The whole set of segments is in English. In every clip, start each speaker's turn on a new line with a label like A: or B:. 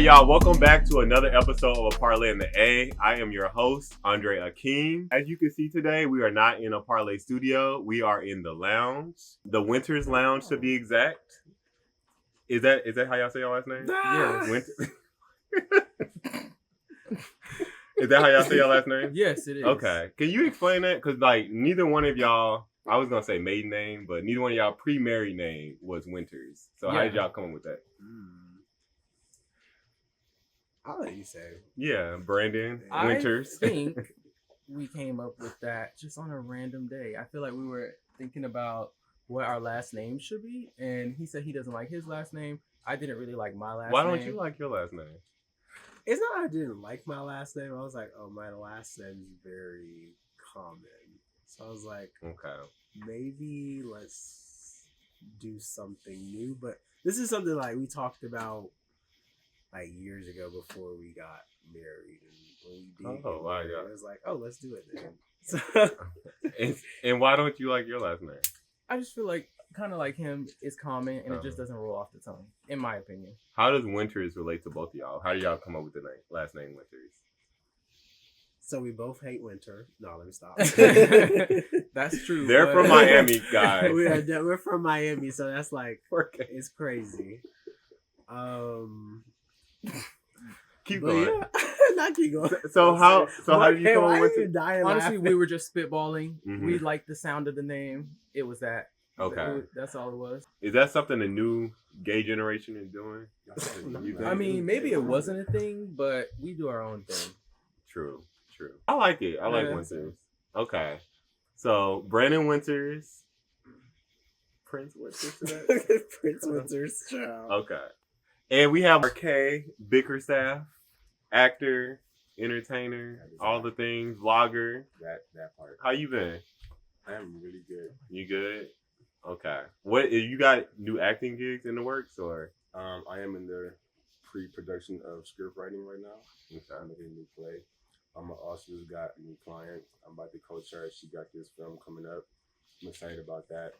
A: y'all. Welcome back to another episode of A Parlay in the A. I am your host, Andre Akeem. As you can see today, we are not in a parlay studio. We are in the lounge. The Winters Lounge, to be exact. Is that how y'all say your last name?
B: Yes.
A: Is that how y'all say your last name?
B: Yes, it is.
A: Okay. Can you explain that? Because, like, neither one of y'all, I was going to say maiden name, but neither one of y'all pre-married name was Winters. So how did y'all come up with that?
C: I'll let you say.
A: Yeah, Brandon Winters.
B: I think we came up with that just on a random day. I feel like we were thinking about what our last name should be, and he said he doesn't like his last name. I didn't really like my last name.
A: Why don't you like your last name?
C: It's not I didn't like my last name. I was like, oh, my last name is very common. So I was like,
A: okay,
C: maybe let's do something new. But this is something like we talked about like years ago before we got married, and when we did get married, it was like, oh, let's do it then.
A: and why don't you like your last name?
B: I just feel like kind of like him is common, and it just doesn't roll off the tongue, in my opinion.
A: How does Winters relate to both of y'all? How do y'all come up with the last name Winters?
C: So we both hate winter. No, let me stop.
B: That's true.
A: They're from Miami, guys.
C: We're from Miami, so that's like it's crazy.
A: Keep going.
C: Yeah. Not keep going.
A: So how did you come up with it?
B: Honestly, we were just spitballing. Mm-hmm. We liked the sound of the name. It was that.
A: Okay.
B: That's all it was.
A: Is that something the new gay generation is doing?
B: I mean, maybe it wasn't a thing, but we do our own thing.
A: True. I like it. I like Winters. Okay. So, Brandon Winters. Prince Winters today?
C: Prince Winters.
A: Okay. And we have Marc'A Bickerstaff, actor, entertainer, all the things, vlogger.
D: That part.
A: How you been?
D: I am really good.
A: You good? Okay. What you got new acting gigs in the works or?
D: I am in the pre-production of script writing right now. Okay. I'm making a new play. I also just got a new client. I'm about to coach her. She got this film coming up. I'm excited about that.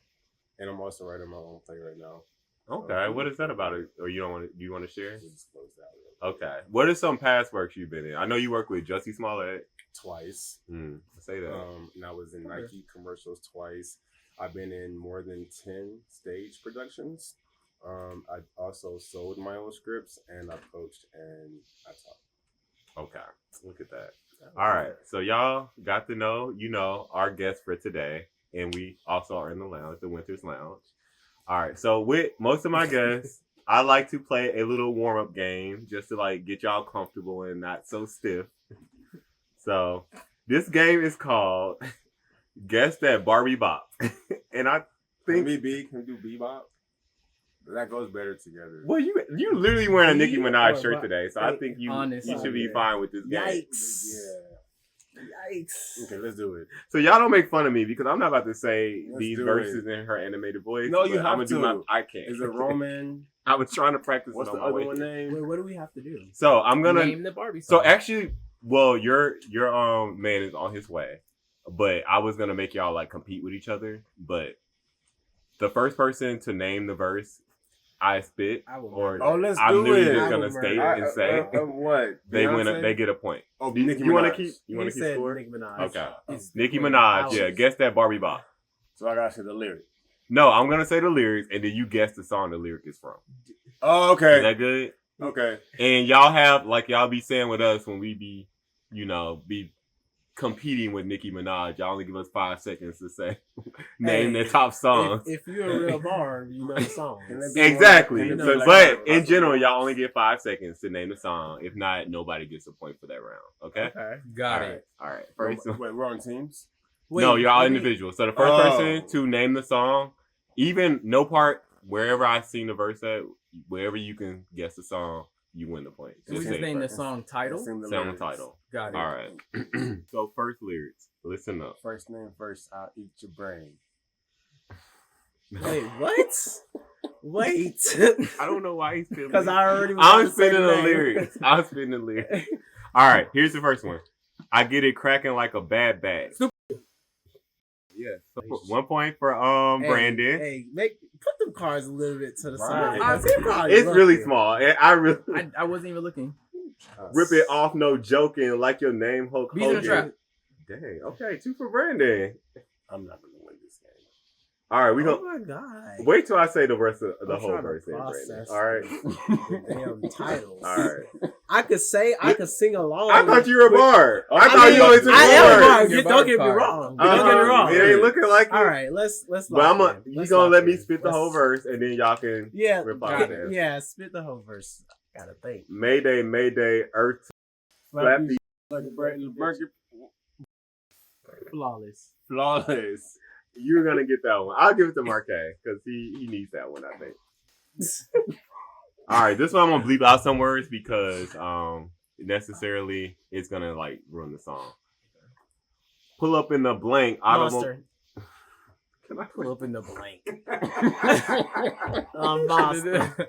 D: And I'm also writing my own play right now.
A: Okay. What is that about? Or you don't want to? Do you want to share?
D: We'll disclose that.
A: Okay. What are some past works you've been in? I know you work with Jussie Smollett
D: twice.
A: Say that.
D: And I was in Nike commercials twice. I've been in more than 10 stage productions. I also sold my own scripts, and I coached and I taught.
A: Okay. Look at that. All right. So y'all got to know, our guest for today. And we also are in the lounge, the Winters Lounge. All right. So with most of my guests, I like to play a little warm-up game just to like get y'all comfortable and not so stiff. So this game is called Guess That Barbie Bop. And I think...
D: Can we do bebop? That goes better together.
A: Well, you literally wearing a Nicki Minaj shirt today, so I think you should be fine with this game.
C: Yikes. Yeah. Yikes.
D: Okay, let's do it.
A: So y'all don't make fun of me because I'm not about to say these verses in her animated voice.
D: No, you have
A: I'm
D: to.
A: I can't.
D: Is it Roman?
A: I was trying to practice.
D: What's the
A: other
D: one name?
C: Wait, what do we have to do?
A: So I'm gonna
B: name the Barbie song.
A: So actually, well, your man is on his way, but I was gonna make y'all like compete with each other. But the first person to name the verse I spit, or
D: let's
A: I'm
D: do
A: literally
D: it.
A: just gonna state and say
D: what
A: they win. They get a point.
D: Oh, Nicki Minaj.
A: You want to keep score?
C: Nicki Minaj.
A: Okay, Nicki Minaj. Yeah, guess that Barbie Bop.
D: So I gotta say the lyric.
A: No, I'm gonna say the lyrics, and then you guess the song the lyric is from.
D: Oh, okay.
A: Is that good?
D: Okay.
A: And y'all have y'all be saying with us when we be, be competing with Nicki Minaj. Y'all only give us 5 seconds to say name their top songs.
C: If you're a real Barb, you know the song.
A: Exactly. But in general, y'all only get 5 seconds to name the song. If not, nobody gets a point for that round. Okay.
B: Got it.
A: All right. First,
D: wait, we're on teams.
A: No, you're all individuals. So the first person to name the song, even no part wherever I sing the verse at, wherever you can guess the song, you win the point.
B: We just name the song title.
A: Song title.
B: Got it.
A: All right. So first lyrics. Listen up.
D: First name first. I'll eat your brain.
C: Wait, what? Wait.
A: I don't know why he's spinning.
C: Because I already.
A: I'm spinning the lyrics. I'm spinning the lyrics. All right. Here's the first one. I get it cracking like a bad bag. Yeah. So 1 point for Brandon.
C: Hey, put them cards a little bit to the
D: Right.
C: side.
A: It's really small. I
B: wasn't even looking.
A: rip it off, no joking, like your name, Hulk
B: Bees in the
A: Hogan.
B: trap.
A: Dang. Okay, 2 for Brandon.
D: I'm not gonna win this game.
A: All right, we
C: Oh
A: gonna
C: my god!
A: wait till I say the rest of the
C: I'm
A: whole
C: trying to
A: verse. In, Brandon.
C: process
A: All right.
C: the damn titles.
A: All right.
C: I could sing along.
A: I thought you were a
C: with-
A: bard. I
C: I
A: thought
C: mean,
A: you only took
C: I am a
A: one
C: bard.
A: word.
B: Your
C: Don't get me
B: card.
C: wrong. Don't get me wrong.
A: It ain't looking like it.
C: All right, let's.
A: But I'm
C: lock in.
A: you
C: Let's
A: gonna
C: lock
A: let me
C: in.
A: spit the whole
C: Let's-
A: verse and then y'all can
C: Yeah,
A: reply
B: got
A: to
B: it.
A: this.
C: yeah. Spit the whole verse. Gotta think.
A: Mayday, Mayday, Earth, Flappy,
D: Like a burger,
B: Flawless.
D: flawless.
A: you're gonna get that one. I'll give it to Marquez because he needs that one, I think. All right, this one I'm gonna bleep out some words because necessarily it's gonna like ruin the song. Pull up in the blank.
C: Monster.
A: Can I
B: Pull up in the blank.
C: Monster.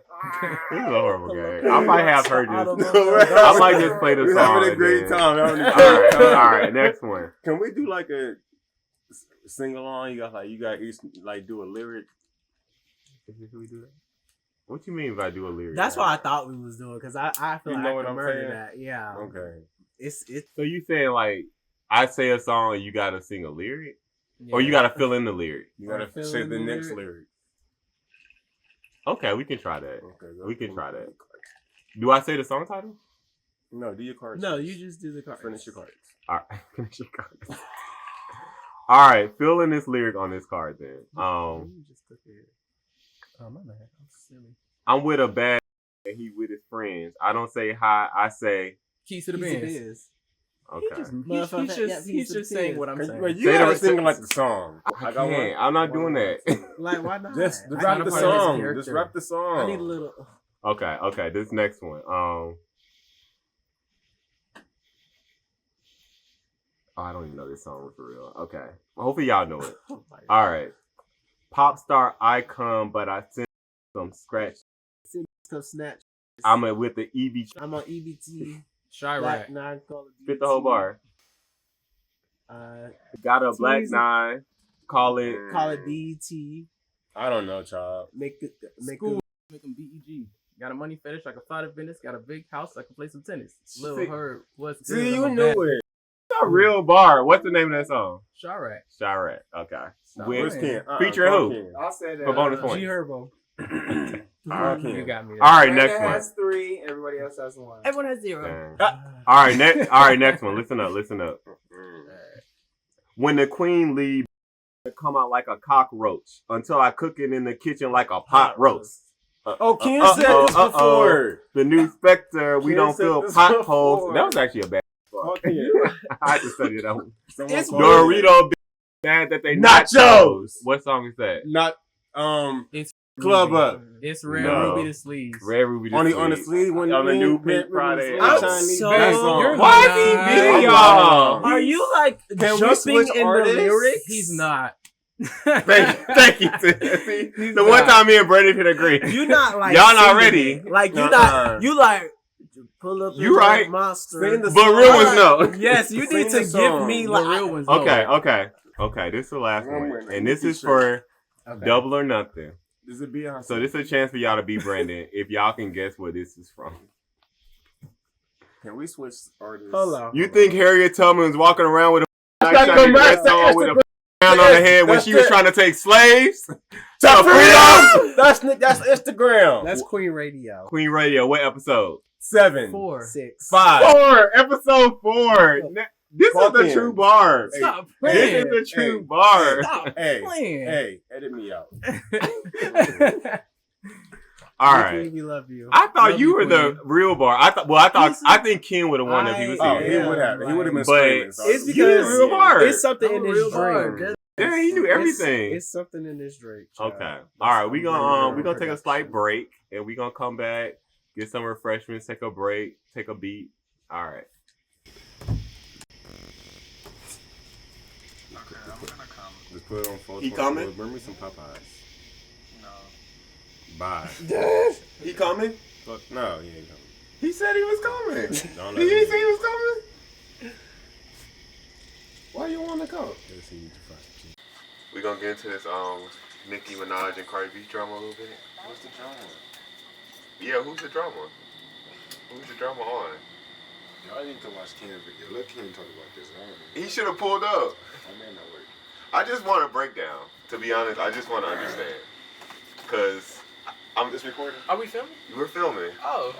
A: This is a horrible game. I might have heard this.
C: Automobile.
A: I might just play the
D: We're
A: song.
D: having a
A: and
D: great
A: then-
D: time. Having a
A: All
D: great
A: right,
D: time.
A: all right. Next one.
D: Can we do like a sing along? You got each like do a lyric.
A: Should we do that? What you mean if I do a lyric?
C: That's what I thought we was doing because I feel
D: You
C: like
D: know
C: I
D: what
C: can
D: I'm
C: murder
D: saying?
C: that. Yeah.
D: Okay.
C: It's
A: So you saying like I say a song and you gotta sing a lyric, or you gotta fill in the lyric?
D: You gotta
C: Fill
D: say
C: in
D: the
C: the
D: next
C: lyric.
D: lyric.
A: Okay, we can try that.
D: Okay.
A: We can try that. Do I say the song title?
D: No, do your cards.
C: no,
D: first.
C: you just do the card.
D: Finish your cards.
A: All right, finish your card. All right, fill in this lyric on this card then.
C: You just took it.
B: Oh my bad. I'm silly.
A: I'm with a bad and he with his friends. I don't say hi, I say
B: Keys to the
C: Piece of
B: Benz.
C: biz.
A: okay.
B: He's just saying what I'm saying.
D: But you
A: Say
D: gotta
A: the-
D: sing like the song.
A: I can't. I'm not doing that.
C: Like, why not?
D: Just
C: I
D: rap
C: need
D: the
C: a part of his
D: song.
B: character.
D: Just rap the song.
C: I need a little.
A: Okay, this next one. I don't even know this song for real. Okay. Hopefully y'all know it.
C: Oh my God.
A: All right. Pop star icon, but I sent some scratch.
C: Come snatch.
A: I'm with the EB.
C: I'm on EBT.
B: Chirac.
C: Black 9 Call of
A: Fit the whole bar. Got a black
C: Teasy.
A: 9. Call it.
C: Call it BET.
D: I don't know, child.
C: Make
B: School. Make them BEG. Got a money fetish like a flight of Venice. Got a big house. I can play some tennis. Lil
A: See-
B: Herb. What's
D: See, you knew it.
A: It's a real bar. What's the name of that song?
B: Chirac.
A: Chirac. Okay.
B: Stop
A: With-
D: Where's
B: playing.
D: Ken?
A: Feature who?
D: Ken.
E: I'll say that.
A: For bonus points.
C: G Herbo.
A: Alright.
B: You got me. There.
A: All right,
E: Brandon
A: next one.
E: has 3. Everybody else has 1.
B: Everyone has 0.
A: Dang. All right, next one. Listen up. When the queen leaves, it come out like a cockroach until I cook it in the kitchen like a pot roast.
D: Oh, Ken said this before.
A: The new Spectre, we
D: Ken
A: don't
D: said
A: fill
D: this
A: potholes.
D: before.
A: That was actually a bad
D: Fuck Ken.
A: I had to study that one.
C: It's
A: Dorito bad that they nachos. What song is that?
D: Not
B: It's
D: Club
B: Ruby.
D: Up.
B: It's Red
A: No.
B: Ruby the Sleeves.
A: Red Ruby
D: On the
A: Sleeve.
D: sleeve when
A: On the
D: you
A: new
D: Red
A: Pink
D: Ruby
A: Friday.
D: Sleeve.
C: I'm
D: Chinese
C: so-
D: bass on.
B: You're
A: Why is he
B: not-
A: beating
D: I'm
A: y'all?
C: Are you like
D: Can we
C: jumping
D: switch
C: in
D: artists?
C: the lyrics?
B: He's not.
A: Thank you. See,
B: He's
A: the one
B: not.
A: time me and Brandon can agree.
C: You not like
A: Y'all not
C: singing
A: ready.
C: it. Like you
D: Uh-uh.
C: not. You like pull up.
A: You
C: in
A: right.
C: that monster.
D: Sing the
A: But
D: song.
A: real ones no.
C: Yes, you
D: Sing
C: need to
D: the
C: give
D: song.
C: me
B: The
C: like.
B: real ones. no.
A: Okay. This is the last
D: I'm
A: one,
D: winning.
A: and this is
D: Sure.
A: for
B: Okay.
A: double or nothing.
D: Is it Beyonce?
A: So this is a chance for y'all to be Brandon if y'all can guess where this is from.
D: Can we switch artists?
C: Hold on.
A: You think Harriet Tubman was walking around with a
D: That's
A: shiny
D: the
A: dress
D: rest-
A: on
D: that's
A: with
D: the-
A: a crown on her head when
D: that's
A: she was
D: the-
A: trying to take slaves?
D: To
A: freedom!
D: That's Instagram.
C: That's Queen Radio.
A: Queen Radio, what episode?
D: 7,
B: 4.
C: 6.
D: 5.
A: 4, episode 4. This is the
D: Fucking-
A: true bar.
B: Stop
A: This
B: playing.
A: is the true
D: Hey.
A: bar.
B: Stop
D: Hey,
B: playing.
D: hey, edit me out.
A: All
C: Nikki,
A: right.
C: we love you.
A: I thought
B: Love
A: you
B: you,
A: were the
B: Queen.
A: real bar. I think Ken would have won if he was
D: Oh,
A: here.
D: he would have. He would have been
A: But
D: screaming. so
C: it's
D: I-
C: because
A: You the real bar.
C: It's something
B: I'm
C: in
B: a
C: this
B: real bar.
C: drink.
A: Yeah, he knew everything.
C: It's something in this drink. child.
A: Okay. All right. We gonna
C: Very
A: take a slight
C: production.
A: break, and we gonna come back, get some refreshments, take a break, take a beat. All right.
F: Okay, I'm gonna come.
D: Just put it on 4.
A: He coming?
D: Bring me some Popeyes.
F: No.
D: Bye.
A: He coming?
D: Fuck, no, he ain't coming.
A: He said he was coming.
D: Don't
A: He
D: let
A: didn't
D: him
A: say he was coming. Why you want to come?
D: Yes, he needs to fight.
A: We gonna get into this Nicki Minaj and Cardi B drama a little bit?
D: What's the drama?
A: Yeah, who's the drama? Who's the drama on?
D: Y'all need to watch Ken's video. Let Ken talk about this.
A: He should have pulled up.
D: That may not work.
A: I just want a breakdown. To be honest, I just want to understand. Because I'm
D: This recording?
B: Are we filming?
A: we're filming.
B: Oh.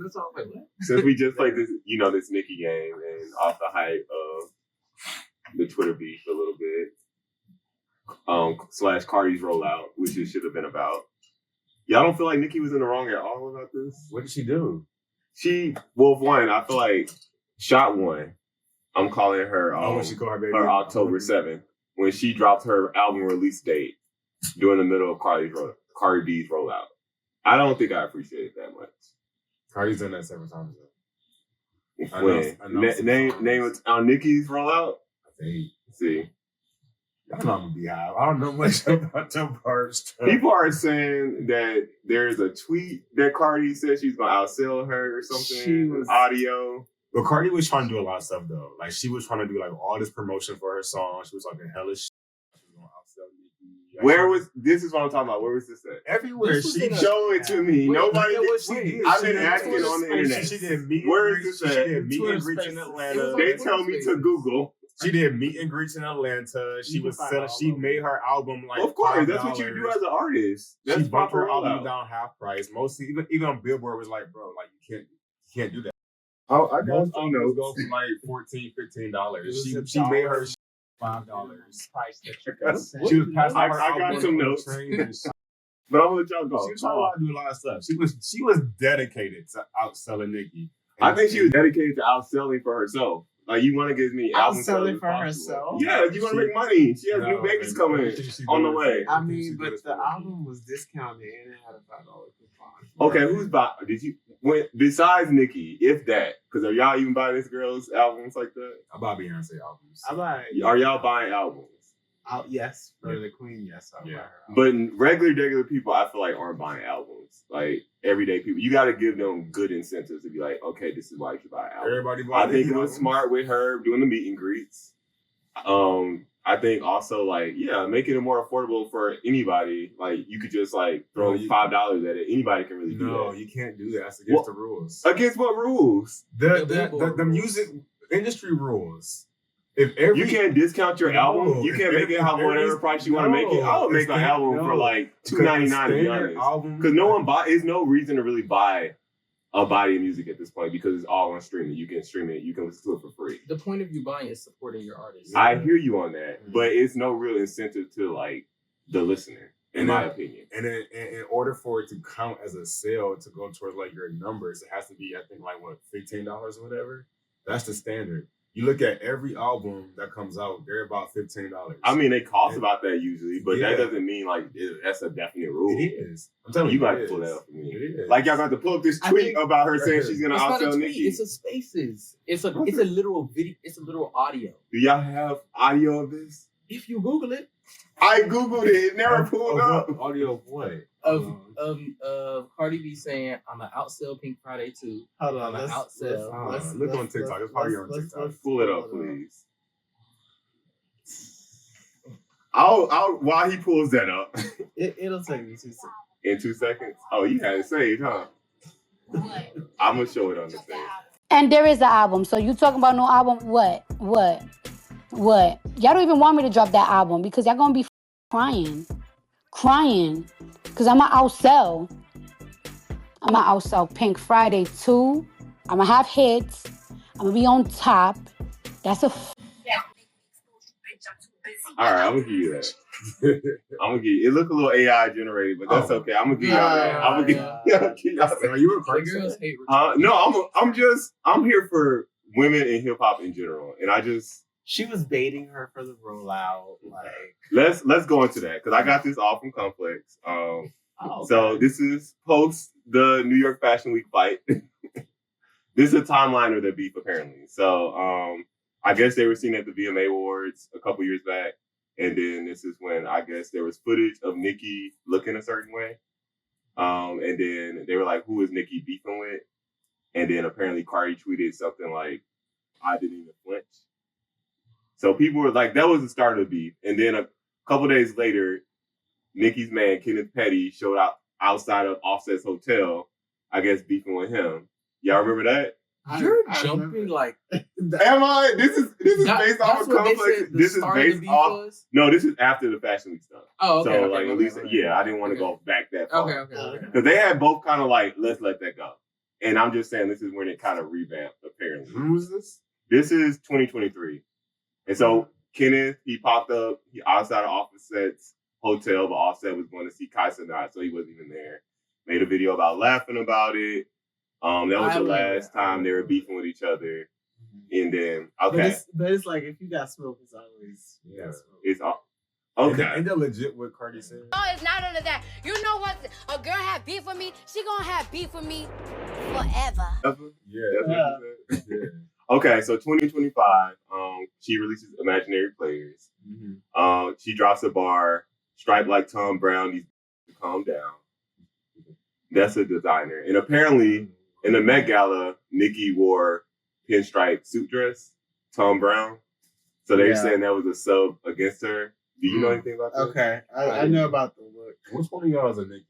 E: That's all. Wait, what?
A: Since we just played this, this Nicki game and off the hype of the Twitter beef a little bit, / Cardi's rollout, which it should have been about. Y'all don't feel like Nicki was in the wrong at all about this?
G: What did she do?
A: One, I feel like shot one. I'm calling her
G: when she called her baby.
A: her October 7th when she dropped her album release date during the middle of Cardi B's rollout. I don't think I appreciate it that much.
G: Cardi's done that several times though.
A: When? Name it on Nicki's rollout?
G: I think.
A: See.
G: I don't know I'm gonna be high. I don't know much about them parts.
A: People are saying that there's a tweet that Cardi said she's gonna outsell her or something. Audio.
G: But Cardi was trying to do a lot of stuff though. Like she was trying to do like all this promotion for her song. She was talking hella shit. She was gonna outsell Nicki. This is what I'm talking about. Where was this at? Everywhere.
A: She showed it to me. Nobody did. I've been asking on the internet.
G: She did meet
A: Where
G: and
A: is
G: greets.
A: this
G: She
A: at?
G: did meet and greets in Atlanta.
A: They tell me to Google.
G: She did meet and greets in Atlanta. She was selling. She made her album like
A: Of course,
G: $5.
A: that's what you do as an artist. That's
G: She bumped her
A: proper
G: album
A: rollout.
G: down half price. Mostly, even on Billboard was like, bro, like you can't do that.
A: I
G: Most
A: got
G: albums go for like $14, $15. She made her $5.
E: Price that
G: She was passing
A: I
G: her
A: got
G: album
A: some
G: on
A: notes.
G: trains and shit.
A: But I'm gonna let y'all go.
G: She was trying to do a lot of stuff. She was dedicated to outselling Nicki.
A: I think she was dedicated to outselling for herself. Like, you want to give me album sales
E: Outselling
A: as
E: for
A: possible.
E: herself?
A: Yeah, you want to make money. She has new babies coming on the way.
E: I mean, but the album was discounted and it had a $5 coupon.
A: Okay, who's buying? Besides Nicki, if that? Because are y'all even buying this girl's albums like that?
G: I buy Beyonce albums.
E: I buy.
A: Are y'all buying albums?
E: Yes, for the Queen. Yes, I buy her.
A: But regular people, I feel like aren't buying albums. Like everyday people, you got to give them good incentives to be like, okay, this is why you should buy an album.
G: Everybody buy.
A: I think it was smart with her doing the meet and greets. I think also making it more affordable for anybody. Like you could just throw $5 at it. Anybody can really do that.
G: No, you can't do that. That's against the rules.
A: Against what rules?
G: The music industry rules.
A: You can't discount your album. You can't make it whatever price you want to make it. I would make an album for $2.99 to be honest. Because no one there's no reason to really buy a body of music at this point because it's all on streaming. You can stream it. You can listen to it for free.
B: The point of you buying is supporting your artist.
A: I hear you on that, but it's no real incentive to the listener, in my opinion.
G: And in order for it to count as a sale to go towards your numbers, it has to be $15 or whatever. That's the standard. You look at every album that comes out, they're about $15.
A: I mean, they cost about that usually, but that doesn't mean that's a definite rule.
G: It is. I'm telling
A: you
G: you,
A: got to pull that up for me.
G: It is.
A: Y'all got to pull up this tweet about her saying she's gonna outsell Nicki.
B: It's a Spaces. It's a literal video. It's a literal audio.
A: Do y'all have audio of this?
B: If you Google it,
A: I Googled it. It never pulled up.
G: Audio of what?
B: Of Cardi B saying, "I'm gonna outsell Pink Friday too."
E: Hold on,
B: I'm
E: let's
G: look on TikTok. It's probably on TikTok.
A: Pull it up, please. I'll while he pulls that up.
E: It'll take me 2 seconds.
A: In 2 seconds? Oh, you had it saved, huh? I'm gonna show it on the stage.
H: And there is an album. So you talking about no album? What? Y'all don't even want me to drop that album because y'all gonna be crying. Because I'm gonna outsell Pink Friday too. I'm gonna have hits. I'm gonna be on top. That's a
A: All right, I'm gonna give you that. I'm gonna give you. It look a little AI generated, but that's okay. I'm gonna give y'all that. I'm gonna give y'all that.
G: Are you a
B: The girls hate
A: No, I'm here for women in hip hop in general, and
E: She was baiting her for the rollout.
A: Let's go into that because I got this all from Complex. So this is post the New York Fashion Week fight. This is a timeline of their beef apparently. So I guess they were seen at the VMA Awards a couple years back, and then this is when I guess there was footage of Nicki looking a certain way, and then they were like, "Who is Nicki beefing with?" And then apparently Cardi tweeted something like, "I didn't even flinch." So people were like, that was the start of the beef. And then a couple days later, Nicki's man, Kenneth Petty, showed up outside of Offset's hotel, I guess beefing with him. Y'all remember that?
B: You're jumping like.
A: Am I? This is based off of complex. This is based off. No, this is after the Fashion Week stuff.
B: Oh, okay.
A: So
B: okay,
A: like
B: okay,
A: at least,
B: okay.
A: yeah, I didn't want to go back that far.
B: Okay.
A: Because they had both kind of like, let's let that go. And I'm just saying this is when it kind of revamped. Apparently,
G: When was this?
A: this is 2023, and so Kenneth he popped up outside of Offset's hotel, but Offset was going to see Kai Cenat, so he wasn't even there. Made a video about laughing about it. That was the last time they were beefing with each other. And then, okay.
C: But it's like, if you got smoke, it's always,
A: It's all, okay.
G: Ain't that legit what Cardi said?
H: No, it's not under that. You know what? A girl have beef with me. She gonna have beef with me forever.
G: Yeah.
A: That's what she said? Okay, so 2025, she releases Imaginary Players. She drops a bar, striped like Tom Brown, needs to calm down. That's a designer. And apparently, in the Met Gala, Nicki wore pinstripe suit dress, Tom Brown. So they're saying that was a sub against her. Do you know anything about that?
C: Okay, I know about the look.
G: Which one of y'all is a Nicki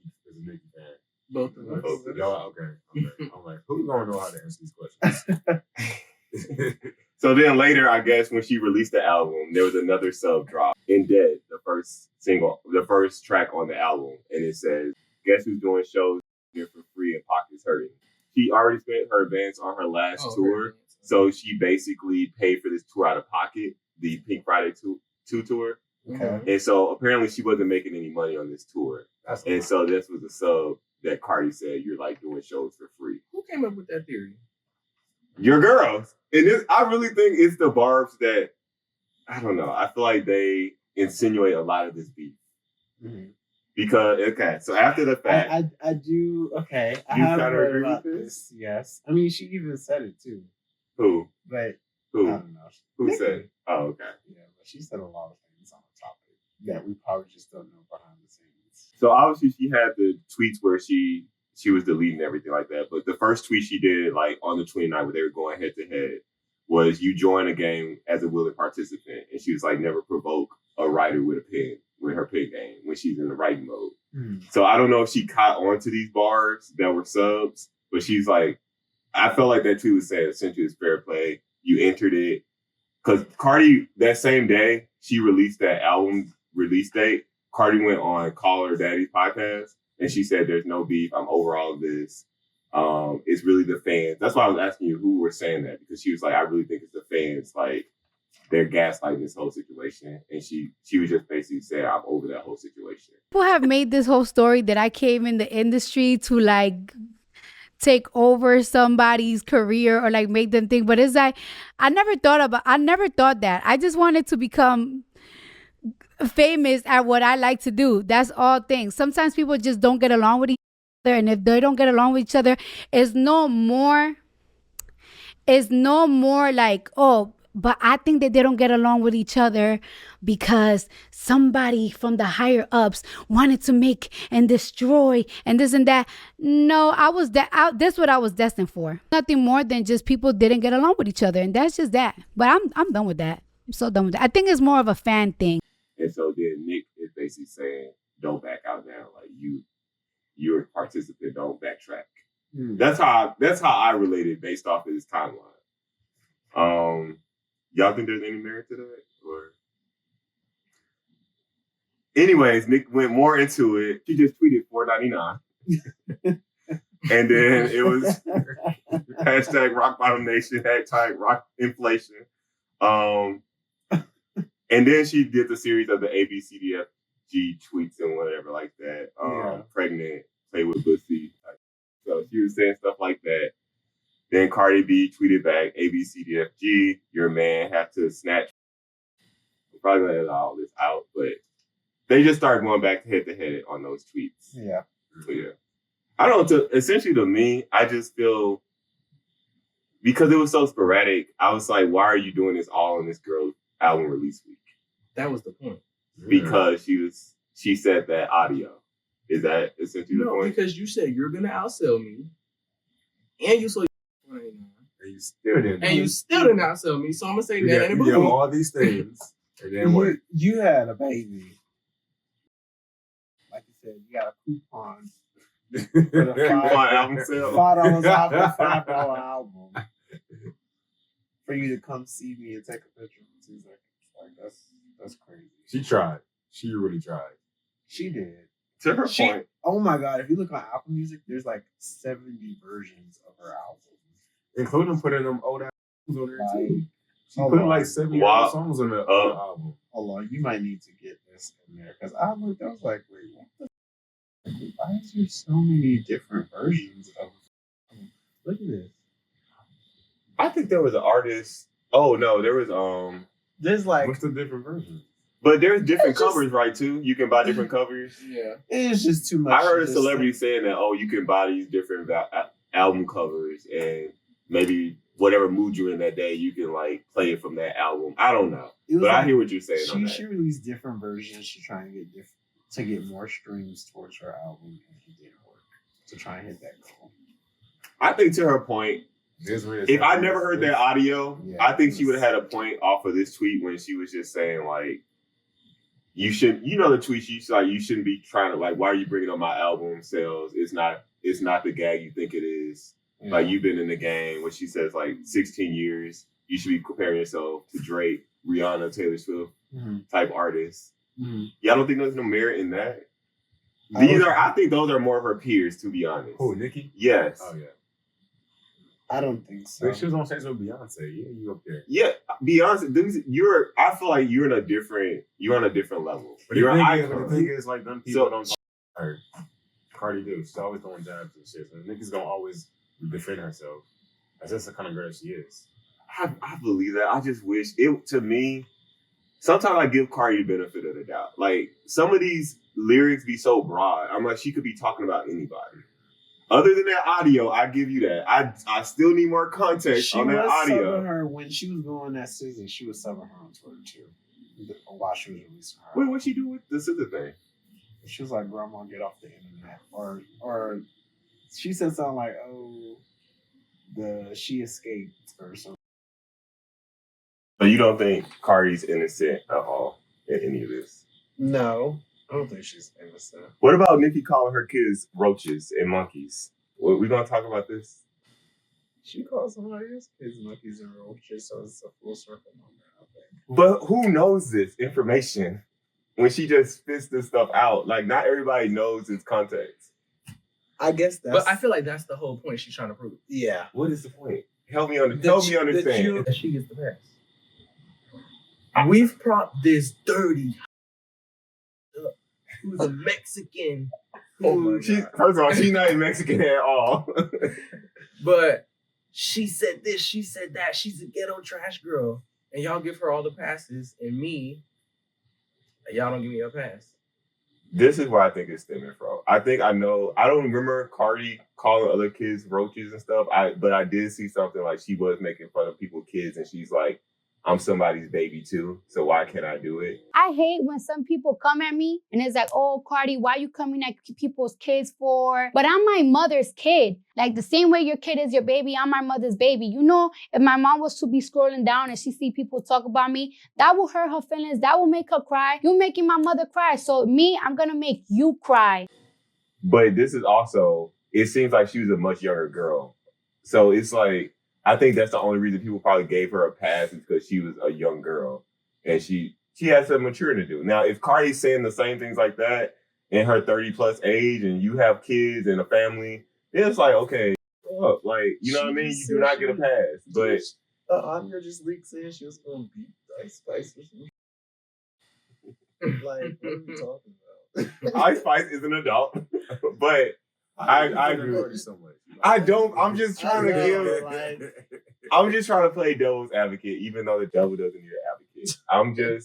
G: fan?
B: Both of us.
G: Both of y'all. Okay. I'm like, who's gonna know how to answer these questions?
A: So then later, I guess when she released the album, there was another sub drop in Dead, the first single, the first track on the album, and it says, "Guess who's doing shows here for free and pockets hurting." She already spent her advance on her last tour, so she basically paid for this tour out of pocket, the Pink Friday 2 tour.
C: Okay.
A: And so apparently she wasn't making any money on this tour. And so this was a sub that Cardi said, you're like doing shows for free.
B: Who came up with that theory?
A: Your girls. And this, I really think it's the Barbs that, I don't know, I feel like they insinuate a lot of this beef. Because, okay, so after the fact.
C: I do, okay. I
A: You
C: have
A: kinda
C: heard
A: agree
C: about
A: with
C: this, yes. I mean, she even said it too.
A: Who?
C: But
A: Who?
C: I don't know.
A: Who
C: Nicki.
A: said it? Oh, okay.
C: Yeah, but she said a lot of things on the topic that we probably just don't know behind the scenes.
A: So obviously she had the tweets where she was deleting everything like that. But the first tweet she did, like on the 29th where they were going head to head, was you join a game as a willing participant. And she was like, never provoke a writer with a pen, with her pen game when she's in the writing mode. So I don't know if she caught on to these bars that were subs, but she's like, I felt like that tweet was saying essentially it's fair play. You entered it. Because Cardi, that same day, she released that album release date. Cardi went on Call Her Daddy's podcast and she said, there's no beef. I'm over all of this. It's really the fans. That's why I was asking you who were saying that, because she was like, I really think it's the fans. Like, they're gaslighting this whole situation. And she was just basically saying, I'm over that whole situation.
H: People have made this whole story that I came in the industry to like take over somebody's career or like make them think, but it's like, I never thought that. I just wanted to become famous at what I like to do. That's all things. Sometimes people just don't get along with each other, and if they don't get along with each other, it's no more like, oh, but I think that they don't get along with each other because somebody from the higher ups wanted to make and destroy and this and that. No, that's what I was destined for. Nothing more than just people didn't get along with each other, and that's just that. But I'm done with that. I'm so done with that. I think it's more of a fan thing.
A: And so then Nick is basically saying, don't back out now. Like you're a participant, don't backtrack. That's how I related based off of this timeline. Y'all think there's any merit to that? Or anyways, Nick went more into it. She just tweeted $4.99. And then it was hashtag rock bottom nation, hashtag rock inflation. And then she did the series of the ABCDEFG tweets and whatever like that. Pregnant, play with pussy. So she was saying stuff like that. Then Cardi B tweeted back, ABCDFG, your man have to snatch. I'm probably going to edit all this out, but they just started going back head to head on those tweets.
C: Yeah.
A: So, yeah. I don't know, essentially to me, I just feel, because it was so sporadic, I was like, why are you doing this all on this girl's album release week?
B: That was the point.
A: Because she said that audio. Is that essentially the point?
B: Because you said you're going to outsell me, and you sold
G: And you still didn't.
B: And you still did not sell me. So I'm gonna say that ain't a
G: you
B: boo.
G: all these things. And then what?
C: You had a baby.
E: said, you got a coupon
D: For
E: the
A: Coupon album sale.
E: $5 off a $5 album for you to come see me and take a picture for 2 seconds. Like that's crazy.
G: She tried. She really tried.
E: She did.
A: To her point.
E: Oh my god! If you look on Apple Music, there's like 70 versions of her album,
G: Including putting them old ass songs on there too. She
E: hold
G: put
E: on.
G: like 70
A: Wow.
G: songs on the album.
E: Hold on, you might need to get this in there because I looked. I was like, wait, what the? Why is there so many different versions of? Look at this.
A: I think there was an artist. Oh no, there was
E: There's like
G: What's the different version?
A: but there's different
E: It's just-
A: covers, right? Too. You can buy different covers.
B: Yeah.
E: it's just too much.
A: I heard a
E: to
A: celebrity
E: just
A: saying that, oh, you can buy these different album covers, and maybe whatever mood you're in that day, you can like play it from that album. I don't know,
E: It was
A: but I
E: like-
A: hear what you're saying on
E: She
A: that.
E: released different versions to try and get more streams towards her album, and it didn't work to try and hit that goal.
A: I think to her point,
G: This one is-
A: if I never heard that audio,
E: Yeah,
A: I think she would have had a point off of this tweet when she was just saying like, you should, you know, the tweet she's like, you shouldn't be trying to like, why are you bringing up my album sales? It's not the gag you think it is.
E: Yeah.
A: Like you've been in the game. When she says like 16 years, you should be comparing yourself to Drake, Rihanna, Taylor Swift type artists. Yeah, I don't think there's no merit in that. I think those are more of her peers, to be honest.
G: Who, Nicki?
A: Yes.
G: Oh yeah.
E: I don't think so.
G: She was on stage with Beyonce. Yeah, you up there.
A: Yeah, Beyonce. I feel like you're on a different level.
G: But
A: You're an
G: the
A: icon.
G: thing is, like, them people
A: So-
G: don't talk about her. Cardi do. She's always throwing jabs and shit. So Nicki's gonna always defend herself. That's just the kind of girl she is.
A: I believe that. I just wish it to me. Sometimes I give Cardi the benefit of the doubt. Like some of these lyrics be so broad. I'm like, she could be talking about anybody. Other than that audio, I give you that. I still need more context
E: She
A: on that
E: was
A: audio.
E: subbing her when she was going that season. She was subbing her on Twitter too, while she was releasing her.
A: Wait, what'd she do with the scissor thing?
E: She was like, "Grandma, get off the internet," or she said something like, "Oh, she escaped" or something.
A: So you don't think Cardi's innocent at all in any of this?
E: No, I don't think she's innocent.
A: What about Nicki calling her kids roaches and monkeys? We gonna talk about this?
E: She called somebody else kids monkeys and roaches, so it's a full circle moment, I think.
A: But who knows this information when she just spits this stuff out? Like, not everybody knows its context.
E: I guess that's.
B: But I feel like that's the whole point she's trying to prove.
E: yeah.
A: What is the point? Help me understand.
B: That she gets the pass. We've propped this dirty who's a Mexican.
A: First of all, she's not even Mexican at all.
B: But she said this, she said that. She's a ghetto trash girl. And y'all give her all the passes. And me, y'all don't give me a pass.
A: This is where I think it's stemming from. I don't remember Cardi calling other kids roaches and stuff. But I did see something like she was making fun of people's kids, and she's like, I'm somebody's baby too, so why can't I do it?
H: I hate when some people come at me and it's like, oh, Cardi, why you coming at people's kids for? But I'm my mother's kid. Like the same way your kid is your baby, I'm my mother's baby. You know, if my mom was to be scrolling down and she see people talk about me, that will hurt her feelings. That will make her cry. You're making my mother cry. So me, I'm going to make you cry.
A: But this is also, it seems like she was a much younger girl. So it's like, I think that's the only reason people probably gave her a pass is because she was a young girl and she has some maturing to do. Now, if Cardi's saying the same things like that in her 30 plus age and you have kids and a family, then it's like, okay, look, like, you know what I mean? You do not get a pass. But
E: Anya just leaked saying she was going to beat Ice Spice or something. Like, what are we talking about?
A: Ice Spice is an adult. But I agree.
G: So much.
A: I'm just trying to I'm just trying to play devil's advocate, even though the devil doesn't need an advocate.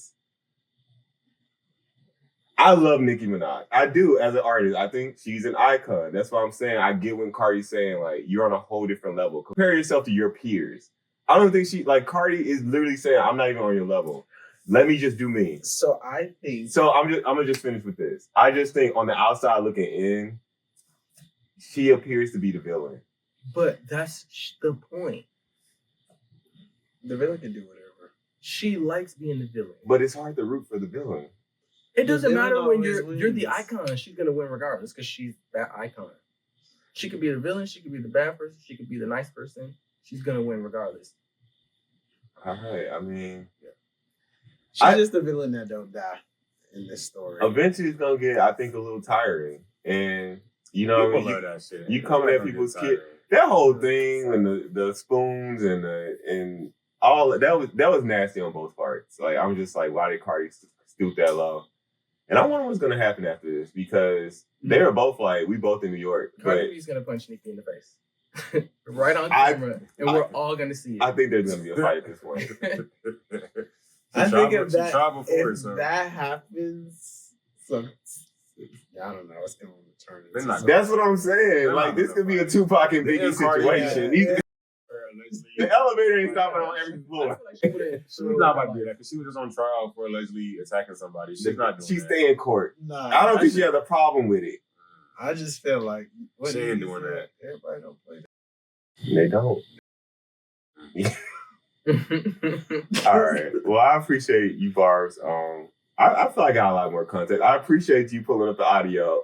A: I love Nicki Minaj. I do as an artist. I think she's an icon. That's what I'm saying. I get when Cardi's saying, like, you're on a whole different level. Compare yourself to your peers. I don't think Cardi is literally saying, I'm not even on your level. Let me just do me.
E: So I think.
A: So I'm gonna just finish with this. I just think on the outside looking in, she appears to be the villain.
B: But that's the point.
E: The villain can do whatever.
B: She likes being the villain.
A: But it's hard to root for the villain.
B: It doesn't
C: The villain
B: matter when
C: always
B: you're the
C: wins.
B: icon. She's gonna win regardless because she's that icon. She could be the villain. She could be the bad person. She could be the nice person. She's gonna win regardless.
A: All right. I mean,
C: She's just the villain that don't die in this story.
A: eventually it's gonna get, I think, a little tiring. And you know,
G: People love that shit.
A: you coming at people's kids. That whole thing and the spoons and all that was nasty on both parts. Like I'm just like, why did Cardi stoop that low? And I wonder what's gonna happen after this because they were both like, we both in New York.
B: Cardi B's gonna punch Nicki in the face, right on camera, and we're all gonna see it.
A: I think there's gonna be a fight at this point.
C: I think if
G: that
C: that happens, so I don't know. It's gonna turn.
G: They're not
A: That's what I'm saying.
G: They're
A: Like
G: not
A: this
G: gonna
A: could be a
G: fight.
A: Tupac and
G: Yeah,
A: Biggie
G: Cardi,
A: situation.
C: yeah.
A: The elevator ain't stopping on every floor.
G: She was not about to do that because she was just on trial for allegedly attacking somebody. She's not doing
A: She
G: that.
A: stay in court.
C: Nah,
A: I don't think she has a problem with it.
C: I just feel like
G: She ain't doing that.
C: Everybody don't play that.
A: They don't. All right. Well, I appreciate you, Barbs. I feel like I got a lot more content. I appreciate you pulling up the audio.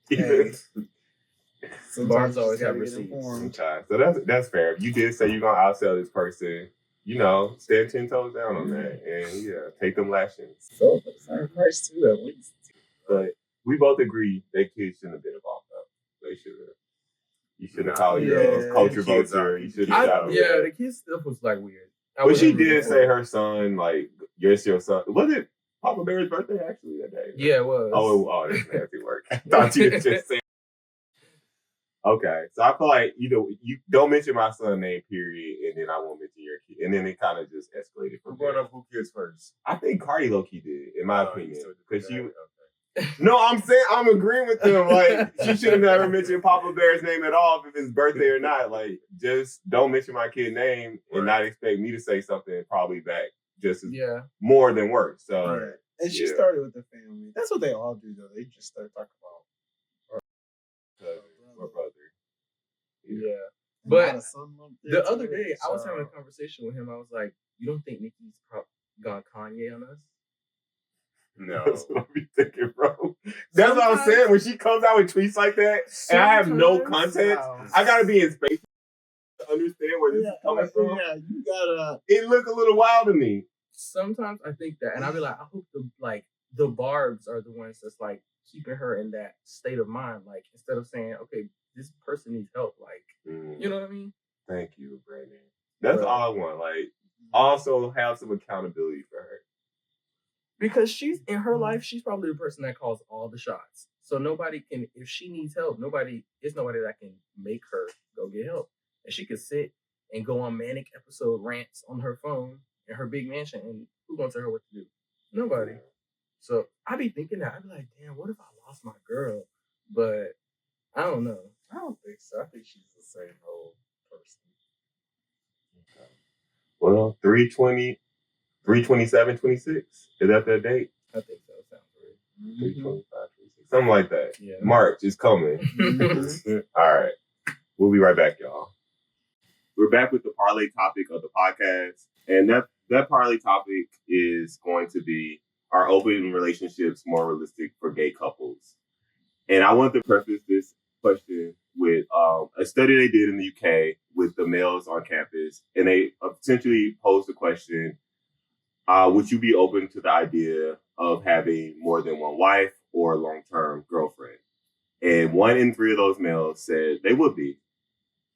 C: Hey.
B: Barbs always
C: you
B: have
C: gotta get
B: receipts.
C: informed.
A: Okay, so that's fair. If you did say you're gonna outsell this person, you know, stand 10 toes down on that, and yeah, take them lashings.
C: So the same price too, at least.
A: But we both agree that kids shouldn't have been involved though. They should have. You shouldn't have called your
C: Yeah,
A: culture
G: kids
A: vulture.
G: are-
A: You shouldn't have shot him.
B: Yeah, the kid stuff was like weird.
A: But she did say her son, like, yes, your son. Was it Papa Bear's birthday actually that day?
B: Yeah, it was.
A: Oh, that's nasty work. I thought you just said. Okay, so I feel like you don't mention my son's name, period, and then I won't mention your kid, and then it kind of just escalated
G: Who
A: from
G: brought
A: there.
G: up who kids first?
A: I think Cardi low-key did, in my
G: Oh, you
A: opinion,
G: still did
A: because
G: that?
A: you.
G: Okay.
A: No, I'm saying I'm agreeing with them. Like she should have never mentioned Papa Bear's name at all, if it's his birthday or not. Like just don't mention my kid's name and not expect me to say something probably back just as more than words. So.
C: Right. And she started with the family. That's what they all do, though. They just start talking about
A: Or brother.
B: Yeah.
C: not
B: But
C: a son lump
B: the
C: there,
B: other
C: too,
B: day, I was
C: so-
B: having a conversation with him. I was like, you don't think Nicki's gone Kanye on us?
G: No.
A: That's what I be thinking, bro. That's what I'm saying. When she comes out with tweets like that, and I have no context, I gotta be in space to understand where this is coming from.
C: Yeah, you gotta.
A: It look a little wild to me.
B: Sometimes I think that, and I'll be like, I hope the Barbs are the ones that's like keeping her in that state of mind. Like instead of saying, okay, this person needs help. Like, you know what I mean?
A: Thank you, Brandon. That's all I want. Like, also have some accountability for her.
B: Because she's in her life, she's probably the person that calls all the shots. So nobody can, if she needs help, there's nobody that can make her go get help. And she could sit and go on manic episode rants on her phone in her big mansion, and who's gonna tell her what to do? Nobody. So I be thinking that, I be like, damn, what if I lost my girl? But I don't know.
C: I don't think so. I think she's the same old person.
A: Well, 3/27/26. Is that the date?
B: I think so. Sounds right.
A: 3/25/26. Something like that.
B: Yeah.
A: March is coming. All right. We'll be right back, y'all. We're back with the parlay topic of the podcast. And that parlay topic is going to be, are open relationships more realistic for gay couples? And I want to preface this question with a study they did in the UK with the males on campus. And they essentially posed the question, would you be open to the idea of having more than one wife or a long-term girlfriend? And 1 in 3 of those males said they would be.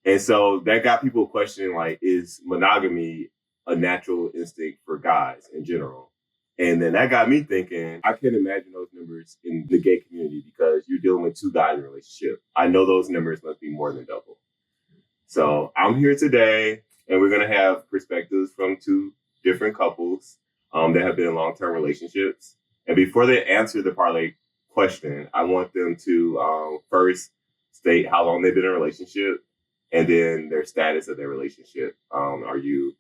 A: And so that got people questioning, like, is monogamy a natural instinct for guys in general? And then that got me thinking, I can't imagine those numbers in the gay community because you're dealing with 2 guys in a relationship. I know those numbers must be more than double. So I'm here today, and we're going to have perspectives from 2 different couples that have been in long-term relationships. And before they answer the parlay question, I want them to first state how long they've been in a relationship and then their status of their relationship. Are you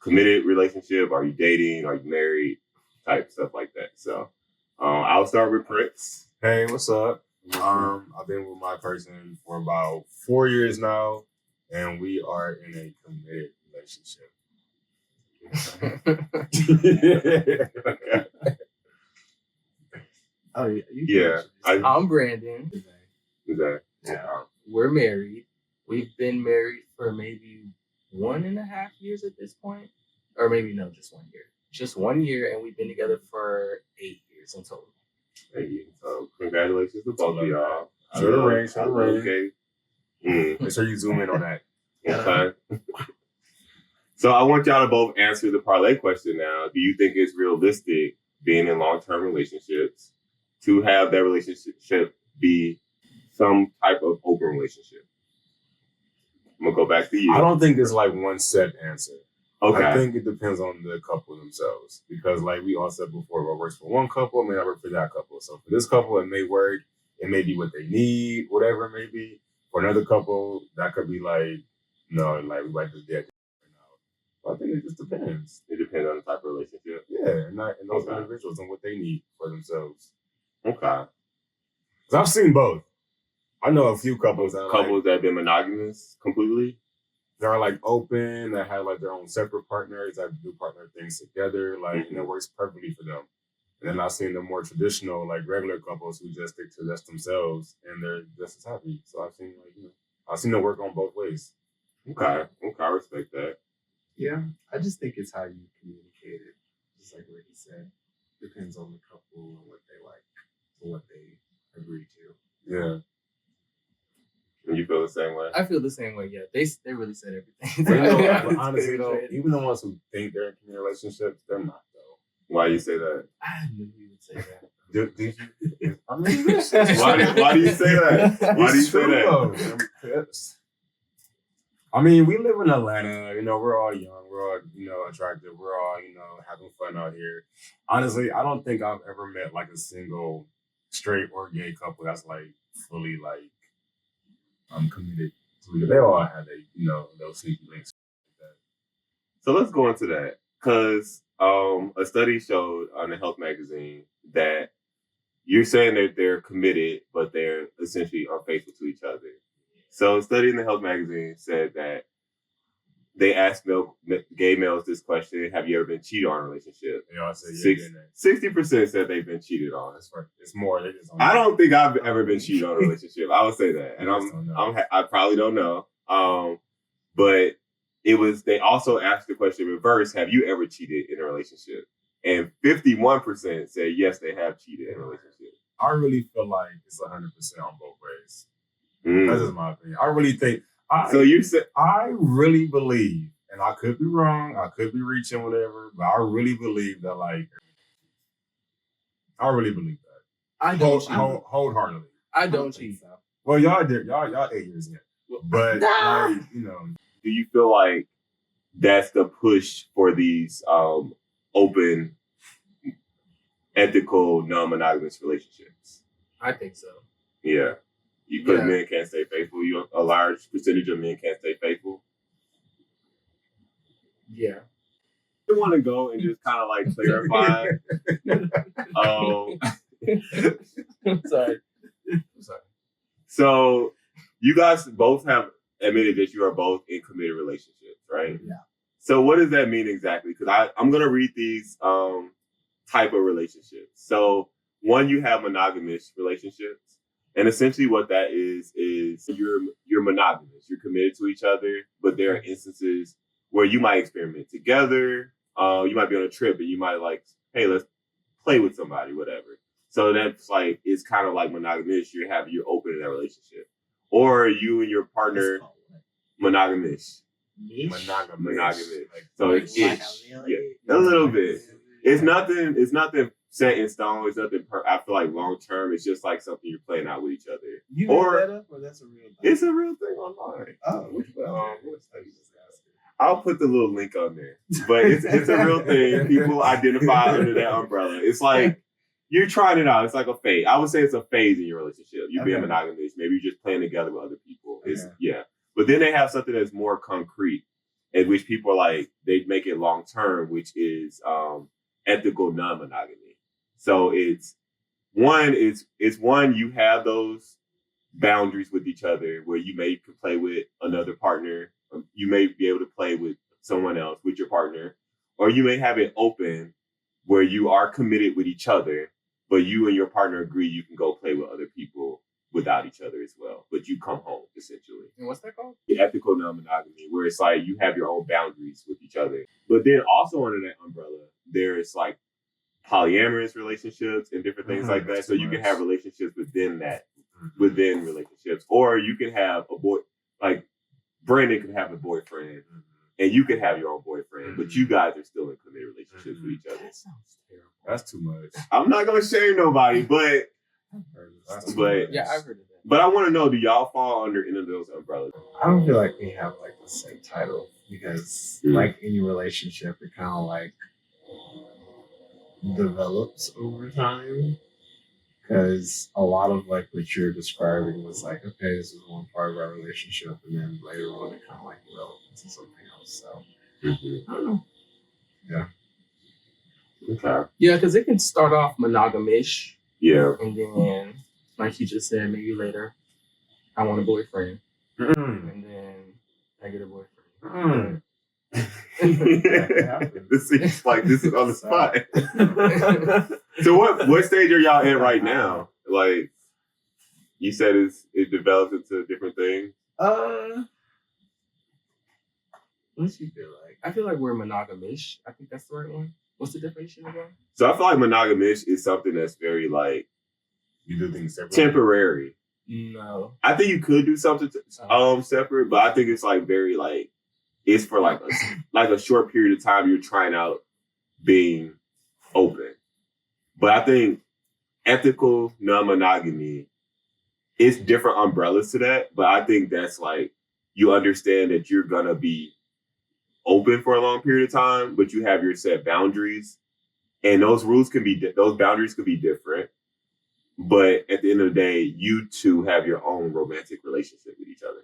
A: committed relationship? Are you dating? Are you married? Type stuff like that. So I'll start with Prince.
G: Hey, what's up? I've been with my person for about 4 years now, and we are in a committed relationship.
A: Yeah.
B: I'm Brandon.
A: Okay.
E: Yeah.
B: We're married. We've been married for maybe 1.5 years at this point. Or maybe no, just 1 year. Just 1 year, and we've been together for 8 years in total.
A: Thank you. So congratulations to both of y'all.
G: Show the ring, show the ring.
A: Okay.
G: Make sure you zoom in on that.
A: Okay. So I want y'all to both answer the parlay question now. Do you think it's realistic being in long-term relationships to have that relationship be some type of open relationship? I'm gonna go back to you.
G: I don't think there's like one set answer.
A: Okay.
G: I think it depends on the couple themselves, because like we all said before, what works for one couple may not work for that couple. So for this couple, it may work. It may be what they need, whatever it may be. For another couple, that could be like, no, like we like this dead. I think it just depends.
A: It depends on the type of relationship.
G: Yeah, and those individuals and what they need for themselves.
A: Okay.
G: Because I've seen both. I know a few couples that
A: that have been monogamous completely.
G: They're like open, that have like their own separate partners, that do partner things together, like and it works perfectly for them. And then I've seen the more traditional, like regular couples who just stick to just themselves and they're just as happy. So I've seen I've seen it work on both ways.
A: Okay, I respect that.
E: Yeah, I just think it's how you communicate it. Just like what he said, depends on the couple and what they like, and what they agree to.
G: Yeah.
A: And you feel the same way?
B: I feel the same way. Yeah, they really said everything.
G: But honestly, though, even the ones who think they're in community relationships, they're not though.
A: Why you say that?
B: I knew you would say that.
G: Did you? I mean,
A: why do you say that? Why do you say that?
G: I mean, we live in Atlanta. We're all young. We're all, attractive. We're all, having fun out here. Honestly, I don't think I've ever met like a single straight or gay couple that's like fully like committed to it. They all have those sneaky links.
A: So let's go into that, because a study showed on the Health magazine that you're saying that they're committed, but they're essentially unfaithful to each other. So a study in the Health magazine said that they asked gay males this question: have you ever been cheated on in a relationship?
G: They all said
A: 60% said they've been cheated on.
G: That's right. It's more.
A: I don't think I've ever been cheated on in a relationship. I would say that, and I probably don't know. But they also asked the question reverse: have you ever cheated in a relationship? And 51% said yes, they have cheated in a relationship.
G: I really feel like it's 100% on both ways. That's just my opinion. I really think. I really believe, and I could be wrong, I could be reaching, whatever, but I really believe that, like, I really believe that.
B: I don't
G: wholeheartedly.
B: I don't cheat.
G: Well, y'all did. Y'all 8 years in, but like,
A: do you feel like that's the push for these open, ethical, non-monogamous relationships?
B: I think so.
A: Yeah. Because men can't stay faithful. A large percentage of men can't stay faithful.
B: Yeah.
A: I want to go and just kind of like clarify.
B: I'm sorry.
A: So you guys both have admitted that you are both in committed relationships, right?
E: Yeah.
A: So what does that mean exactly? Because I'm going to read these type of relationships. So one, you have monogamous relationships. And essentially what that is you're monogamous. You're committed to each other, but there are instances where you might experiment together. You might be on a trip and you might like, hey, let's play with somebody, whatever. So that's like, it's kind of like monogamous. You're open in that relationship. Or you and your partner, monogamous. Monogamous. So it's a little bit. It's nothing set in stone. It's nothing. I feel like long term. It's just like something you're playing out with each other.
E: You made that up, or that's a real thing?
A: It's a real thing online. I'll put the little link on there. But it's a real thing. People identify under that umbrella. It's like you're trying it out. It's like a phase. I would say it's a phase in your relationship. You're being monogamous. Maybe you're just playing together with other people. But then they have something that's more concrete, in which people are like, they make it long term, which is ethical non-monogamy. So it's one, you have those boundaries with each other where you may play with another partner. You may be able to play with someone else, with your partner, or you may have it open where you are committed with each other, but you and your partner agree you can go play with other people without each other as well, but you come home essentially.
B: And what's that called?
A: The ethical non-monogamy, where it's like you have your own boundaries with each other. But then also under that umbrella, there's like polyamorous relationships and different things like that. So you can have relationships within that, within relationships, or you can have a boy, like Brandon could have a boyfriend, and you could have your own boyfriend, but you guys are still in committed relationships with each other.
G: That sounds terrible. That's too much.
A: I'm not gonna shame nobody, but
B: Yeah, I've heard of that.
A: But I want to know, do y'all fall under any of those umbrellas?
E: I don't feel like we have like the same title because like any relationship, it kind of like develops over time. Because a lot of like what you're describing was like, okay, this is one part of our relationship, and then later on it kind of like developed into something else. So I don't know. Yeah.
A: Okay.
B: Yeah, because it can start off monogamish.
A: Yeah.
B: And then, like you just said, maybe later, I want a boyfriend. And then I get a boyfriend.
A: This is like, this is on the spot. So what stage are y'all in right now? Like, you said it develops into different things?
B: What do you feel like? I feel like we're monogamish. I think that's the right one. What's the definition again?
A: So I feel like monogamish is something that's very like
G: you do things separately.
A: Temporary.
B: No.
A: I think you could do something separate, but I think it's like very like it's for like a short period of time you're trying out being open. But I think ethical non-monogamy is different umbrellas to that, but I think that's like you understand that you're gonna be open for a long period of time, but you have your set boundaries, and those rules can be those boundaries could be different. But at the end of the day, you two have your own romantic relationship with each other.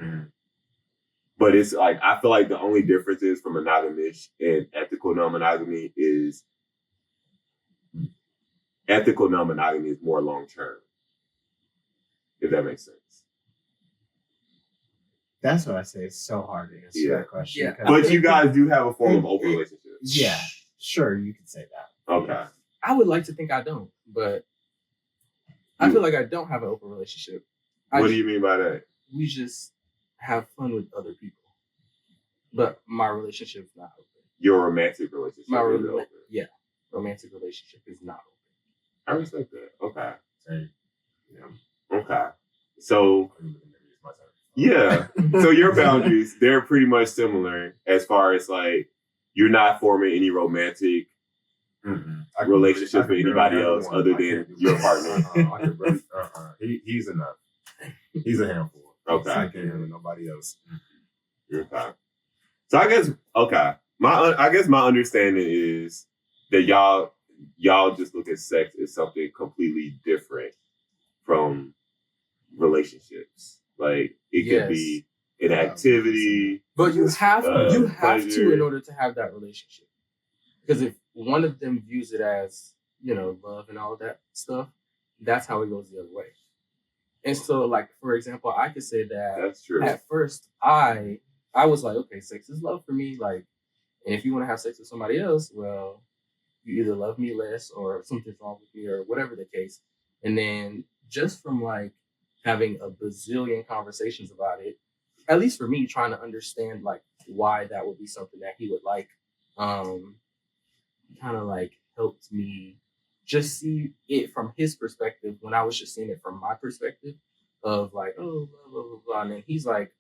A: Mm-hmm. But it's like I feel like the only difference is from monogamish and ethical non-monogamy is ethical non-monogamy is more long term. If that makes sense.
E: That's what I say. It's so hard to answer that question.
B: Yeah.
A: But you guys do have a form of open relationship.
E: Yeah, sure, you can say that.
A: Okay.
B: I would like to think I don't, but I feel like I don't have an open relationship.
A: What do you mean by that?
B: We just have fun with other people. But my relationship is not open.
A: Your romantic relationship is open.
B: Yeah. Romantic relationship is not open.
A: I respect that. Okay. Same. Yeah. Okay. So yeah. So your boundaries, they're pretty much similar as far as like you're not forming any romantic relationships with anybody else other than your partner.
G: He's enough. He's a handful.
A: Okay.
G: I can't handle nobody else.
A: Okay. So I guess my understanding is that y'all just look at sex as something completely different from relationships. Like it could be an activity,
B: but you have
A: pleasure.
B: to in order to have that relationship. Because if one of them views it as love and all of that stuff, that's how it goes the other way. And so, like for example, I could say that
A: that's true.
B: At first, I was like, okay, sex is love for me. Like, and if you want to have sex with somebody else, well, you either love me less or something's wrong with me or whatever the case. And then just from like having a bazillion conversations about it, at least for me, trying to understand like why that would be something that he would like, kind of like helped me just see it from his perspective when I was just seeing it from my perspective of like, oh, blah, blah, blah, blah. And then he's like,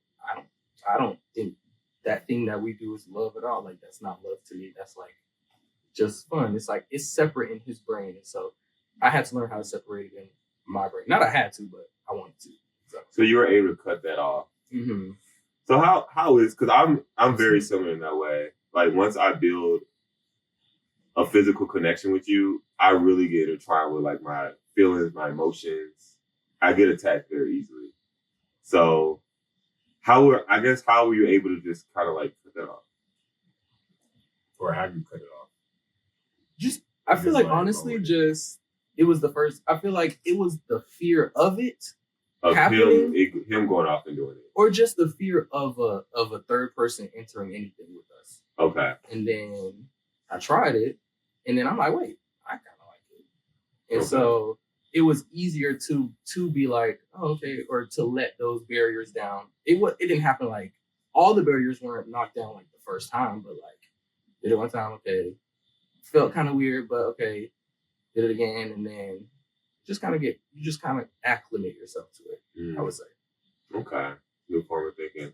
B: I don't think that thing that we do is love at all. Like, that's not love to me. That's like just fun. It's like, it's separate in his brain. And so I had to learn how to separate it in my brain. Not I had to, but I wanted to.
A: So you were able to cut that off.
B: Mm-hmm.
A: So how is, because I'm very similar in that way. Like once I build a physical connection with you, I really get intertwined with like my feelings, my emotions. I get attached very easily. So how were you able to just kind of like cut that off?
G: Or how do you cut it off?
B: I feel like honestly, it was the first. I feel like it was the fear of it happening,
A: him going off and doing it,
B: or just the fear of a third person entering anything with us.
A: Okay.
B: And then I tried it, and then I'm like, wait, I kind of like it. And so it was easier to be like, oh, okay, or to let those barriers down. It didn't happen like all the barriers weren't knocked down like the first time, but like did it one time, okay, felt kind of weird, but okay, did it again, and then just kind of acclimate yourself to it. I would say.
A: Okay, new form of thinking.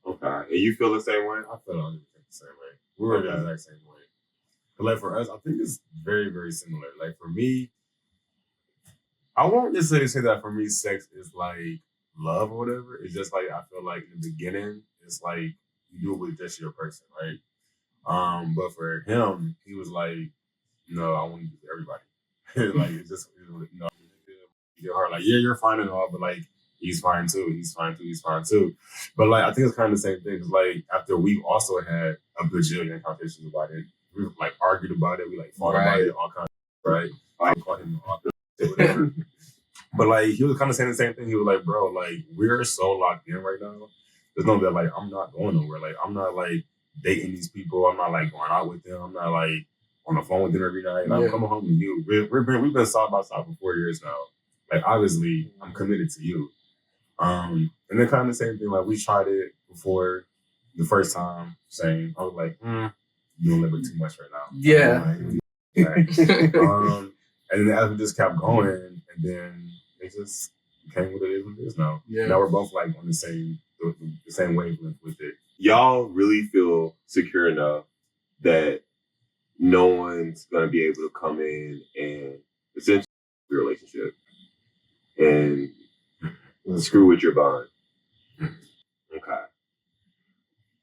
A: Okay, and you feel the same way?
G: I feel the same way. We were the exact same way. But like for us, I think it's very, very similar. Like for me, I won't necessarily say that for me, sex is like love or whatever. It's just like I feel like in the beginning, it's like you do it with just your person, right? But for him, he was like, no, I want to do it for everybody. Like it's just you get hard. Like yeah, you're fine and all, but like he's fine too. He's fine too. He's fine too. But like I think it's kind of the same thing. It's like after we also had a bajillion conversations about it, we like argued about it. We like fought about it, all kinds of right. I called him whatever. But like he was kind of saying the same thing. He was like, bro, like we're so locked in right now. There's no that like I'm not going nowhere. Like I'm not like dating these people. I'm not like going out with them. I'm not like on the phone with them every night. I'm coming home to you. We've been side by side for 4 years now. Like obviously I'm committed to you. And then kind of the same thing. Like we tried it before the first time. Same. I was like, you don't live it too much right now.
B: Yeah.
G: And then as we just kept going, and then it just became what it is now. Yeah. Now we're both like on the same wavelength with it.
A: Y'all really feel secure enough that no one's gonna be able to come in and essentially your relationship and screw with your bond. Okay.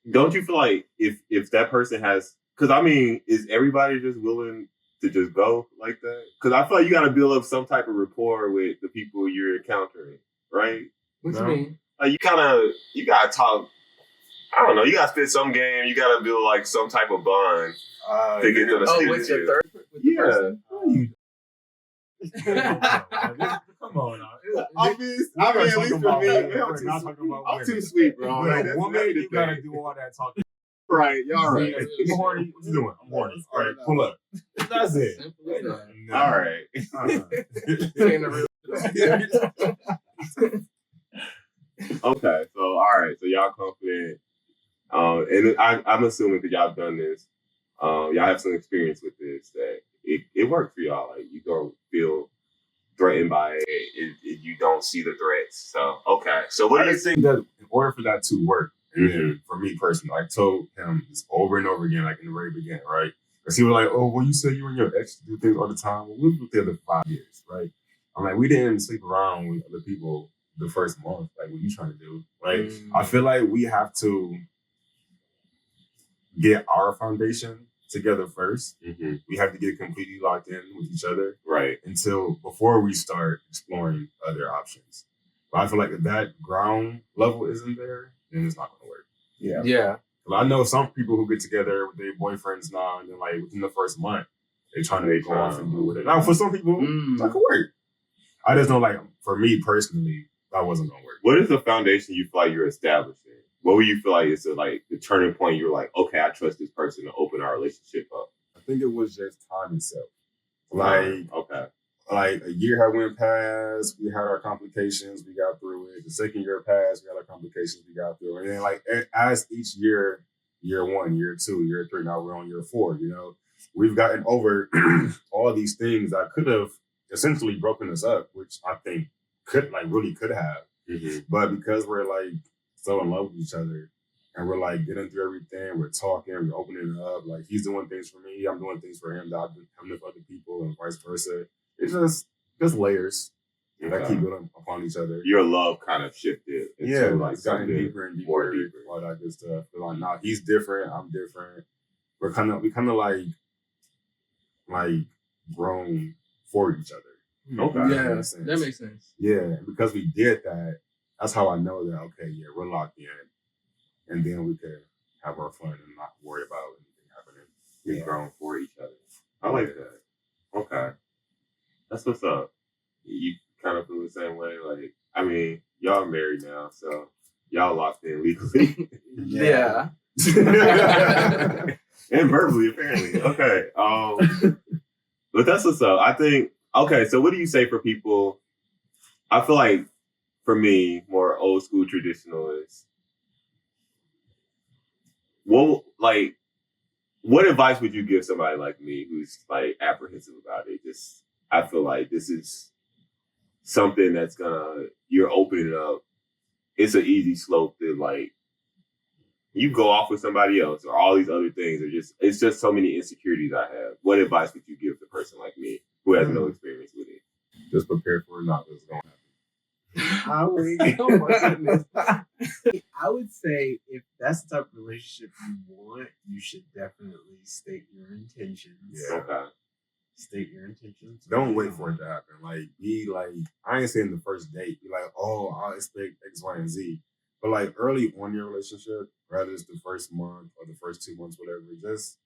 A: Don't you feel like if that person has, because I mean, is everybody just willing to just go like that? Because I feel like you got to build up some type of rapport with the people you're encountering, right?
B: What you mean?
A: Like you got to talk. I don't know. You got to spit some game. You got to build like some type of bond to get to the stage.
B: With your third? With the person?
G: Come on now.
A: I mean, at least for me, I'm too sweet, bro.
G: Like, woman, you gotta do all that talking.
A: Right, y'all right.
G: You horny? What you doing? I'm horny. All right, pull up. That's it.
A: No. All right. Okay, so all right, so y'all confident. And I'm assuming because y'all done this, y'all have some experience with this that it works for y'all. Like you don't feel threatened by it. You don't see the threats. So okay. So what do you think?
G: That in order for that to work, and then for me personally, I told him this over and over again, like in the very beginning, right? Because he was like, "Oh, well, you said you and your ex do things all the time. Well, we were together for 5 years, right?" I'm like, we didn't sleep around with other people the first month. Like, what you trying to do? Right? I feel like we have to get our foundation together first. We have to get completely locked in with each other, right? Before we start exploring other options. But I feel like if that ground level isn't there, then it's not going to work. Yeah. Well, I know some people who get together with their boyfriends now, and then like within the first month, they're trying to go off and do with it. Now, for some people, that could work. I just know, like, for me personally, that wasn't going to work.
A: What is the foundation you feel like you're establishing? What would you feel like is the turning point? You're like, okay, I trust this person to open our relationship up.
G: I think it was just time itself. Like a year had went past, we had our complications, we got through it. The second year passed, we had our complications, we got through it. And then like as each year 1, year 2, year 3, now we're on year 4, you know, we've gotten over all these things that could have essentially broken us up, which I think really could have. But because we're like so in love with each other and we're like getting through everything, we're talking, we're opening it up, like he's doing things for me, I'm doing things for him that I've been having with other people and vice versa. It's just layers that keep building upon each other.
A: Your love kind of shifted.
G: Like gotten deeper and deeper, more deeper, all that good stuff. But like now he's different, I'm different. We kind of like grown for each other.
B: Okay. Yeah, that makes sense.
G: Yeah, and because we did that, that's how I know that, okay, yeah, we're locked in. And then we could have our fun and not worry about anything happening.
A: We've grown for each other. I like that. Okay. That's what's up. You kind of feel the same way? Like, I mean, y'all married now, so y'all locked in legally.
B: Yeah.
A: And verbally, apparently. Okay. But that's what's up. I think Okay, so what do you say for people? I feel like for me, more old school traditionalists. What advice would you give somebody like me who's like apprehensive about it? Just I feel like this is something that's you're opening up. It's an easy slope to like you go off with somebody else or all these other things are it's just so many insecurities I have. What advice would you give the person like me who has no experience with it?
G: Just prepare for it not what's going to happen.
C: I would say if that's the type of relationship you want, you should definitely state your intentions.
G: Yeah.
A: Okay.
C: State your intentions.
G: Don't wait for it to happen. Like, be like, I ain't saying the first date, be like, oh, I'll expect X, Y, and Z. But like early on in your relationship, whether it's the first month or the first 2 months, whatever, just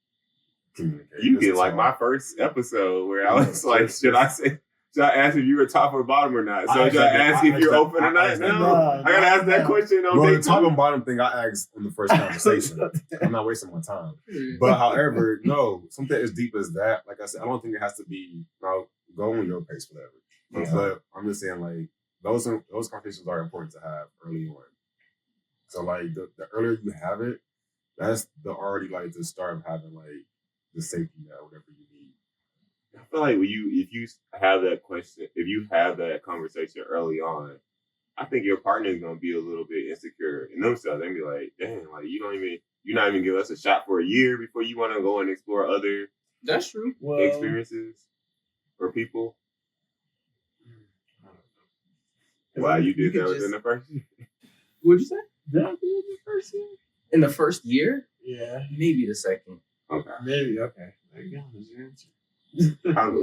G: communicate.
A: You get like my first episode where I was like, should I ask if you were top or bottom or not? So should I ask if you're open or not? No, I gotta ask that question on
G: well,
A: day
G: the top
A: two.
G: and bottom thing I asked on the first conversation. I'm not wasting my time. But however, no, something as deep as that, like I said, I don't think it has to be go on your pace, whatever.
A: Yeah.
G: But I'm just saying, like, those conversations are important to have early on. So like the earlier you have it, that's already like the start of having like the safety net, whatever you need.
A: I feel like if you have that question, if you have that conversation early on, I think your partner is gonna be a little bit insecure in themselves. They'll be like, "Dang, like you're not even giving us a shot for a year before you want to go and explore other
B: That's true.
A: experiences or people." Wow, you did that within the first year.
B: What'd you say?
C: Did I do it the first year?
B: In the first year?
C: Yeah.
B: Maybe the second.
A: Okay.
C: Maybe. Okay. There you go. There's your answer.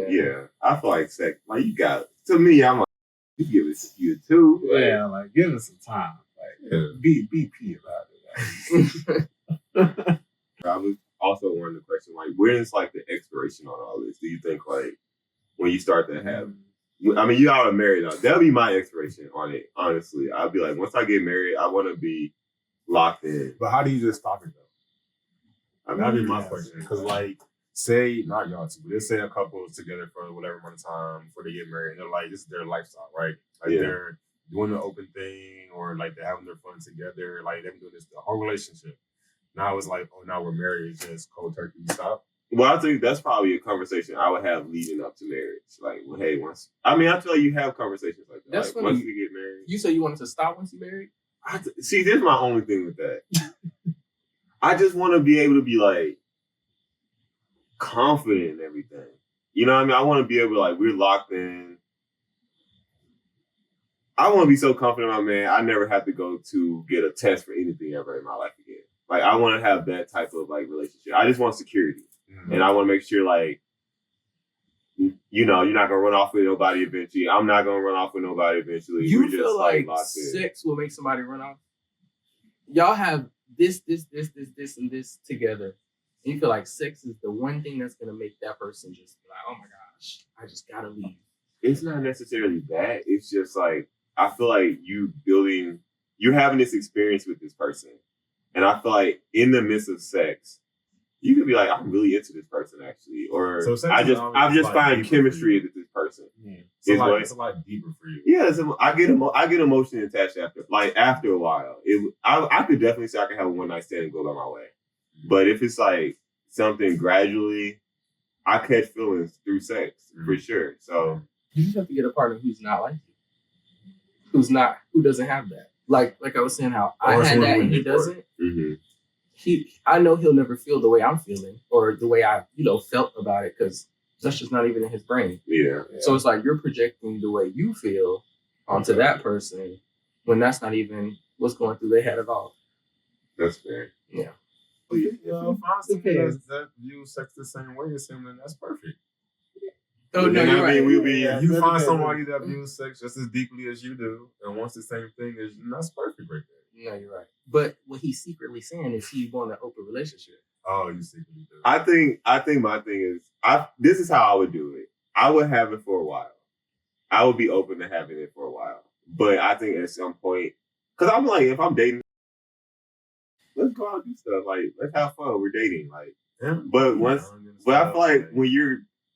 A: Yeah, I feel like sex. Like you got to me, I'm like you give it you too. Like,
C: Yeah, like give us some time. Like be P about it.
A: I was also wondering the question, like, where's like the expiration on all this? Do you think like when you start to have? I mean, you all are married now. That'll be my expiration on it. Honestly, I'll be like, once I get married, I want to be locked in.
G: But how do you just stop it though?
A: I mean,
G: That'd be my question. Because like, say not y'all two, but let's say a couple is together for whatever amount of time before they get married. They're like, this is their lifestyle, right? Like they're doing the open thing, or like they're having their fun together. Like they're doing this the whole relationship. Now it's like, oh, now we're married. It's just cold turkey. Stop.
A: Well, I think that's probably a conversation I would have leading up to marriage. Like, well, hey, I feel like you have conversations like that.
B: That's
A: like,
B: funny.
A: Once we get married.
B: You said you wanted to stop once you married?
A: See, this is my only thing with that. I just want to be able to be like confident in everything. You know what I mean? I want to be able to like, we're locked in. I want to be so confident, my man. I never have to go to get a test for anything ever in my life again. Like, I want to have that type of like relationship. I just want security. And I want to make sure, like, you know, you're not going to run off with nobody eventually. I'm not going to run off with nobody eventually.
B: You
A: We're
B: feel
A: just,
B: like
A: locked in.
B: sex will make somebody run off? Y'all have this, and this together. And you feel like sex is the one thing that's going to make that person just be like, oh my gosh, I just got to leave.
A: It's not necessarily that. It's just like, I feel like you're having this experience with this person. And I feel like in the midst of sex, you could be like, I'm really into this person actually, or
G: So
A: I just find chemistry with this person.
G: Yeah. It's a lot deeper for you.
A: Yeah, I get emotionally attached after a while. I could definitely say I can have a one night stand and go by my way, but if it's like something gradually, I catch feelings through sex for sure. So
B: you just have to get a partner who's not like you, who doesn't have that. Like I was saying, how I had that and he doesn't.
A: Mm-hmm.
B: I know he'll never feel the way I'm feeling or the way I, felt about it because that's just not even in his brain.
A: Yeah.
B: So it's like you're projecting the way you feel onto that person when that's not even what's going through their head at all.
A: That's fair.
B: Yeah.
G: If you find someone that views sex the same way as him, then that's perfect.
B: Oh, no, you're right.
G: If you find somebody that views sex just as deeply as you do and wants the same thing as you, that's perfect right there.
B: No, you're right. But what he's secretly saying is he want an open relationship.
G: Oh, you secretly do.
A: I think my thing is, this is how I would do it. I would have it for a while. I would be open to having it for a while. But I think at some point, because I'm like, if I'm dating, let's go out and do stuff. Like, let's have fun. We're dating. Like, but I feel like when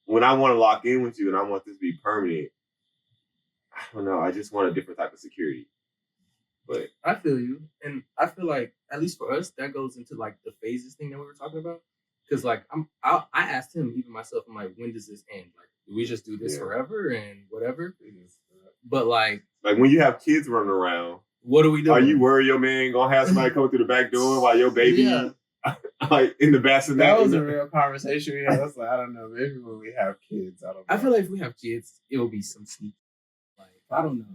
A: when I want to lock in with you and I want this to be permanent, I don't know. I just want a different type of security. But
B: I feel you, and I feel like at least for us, that goes into like the phases thing that we were talking about. Because like I asked him, even myself, I'm like, when does this end? Like, do we just do this forever and whatever? But like
A: when you have kids running around,
B: what are we doing?
A: Are you worried your man gonna have somebody come through the back door while your baby like in the bassinet?
E: That was a real conversation we had. I was like, I don't know, maybe when we have kids, I don't know.
B: I feel like if we have kids, it will be some sneaky. Like I don't know.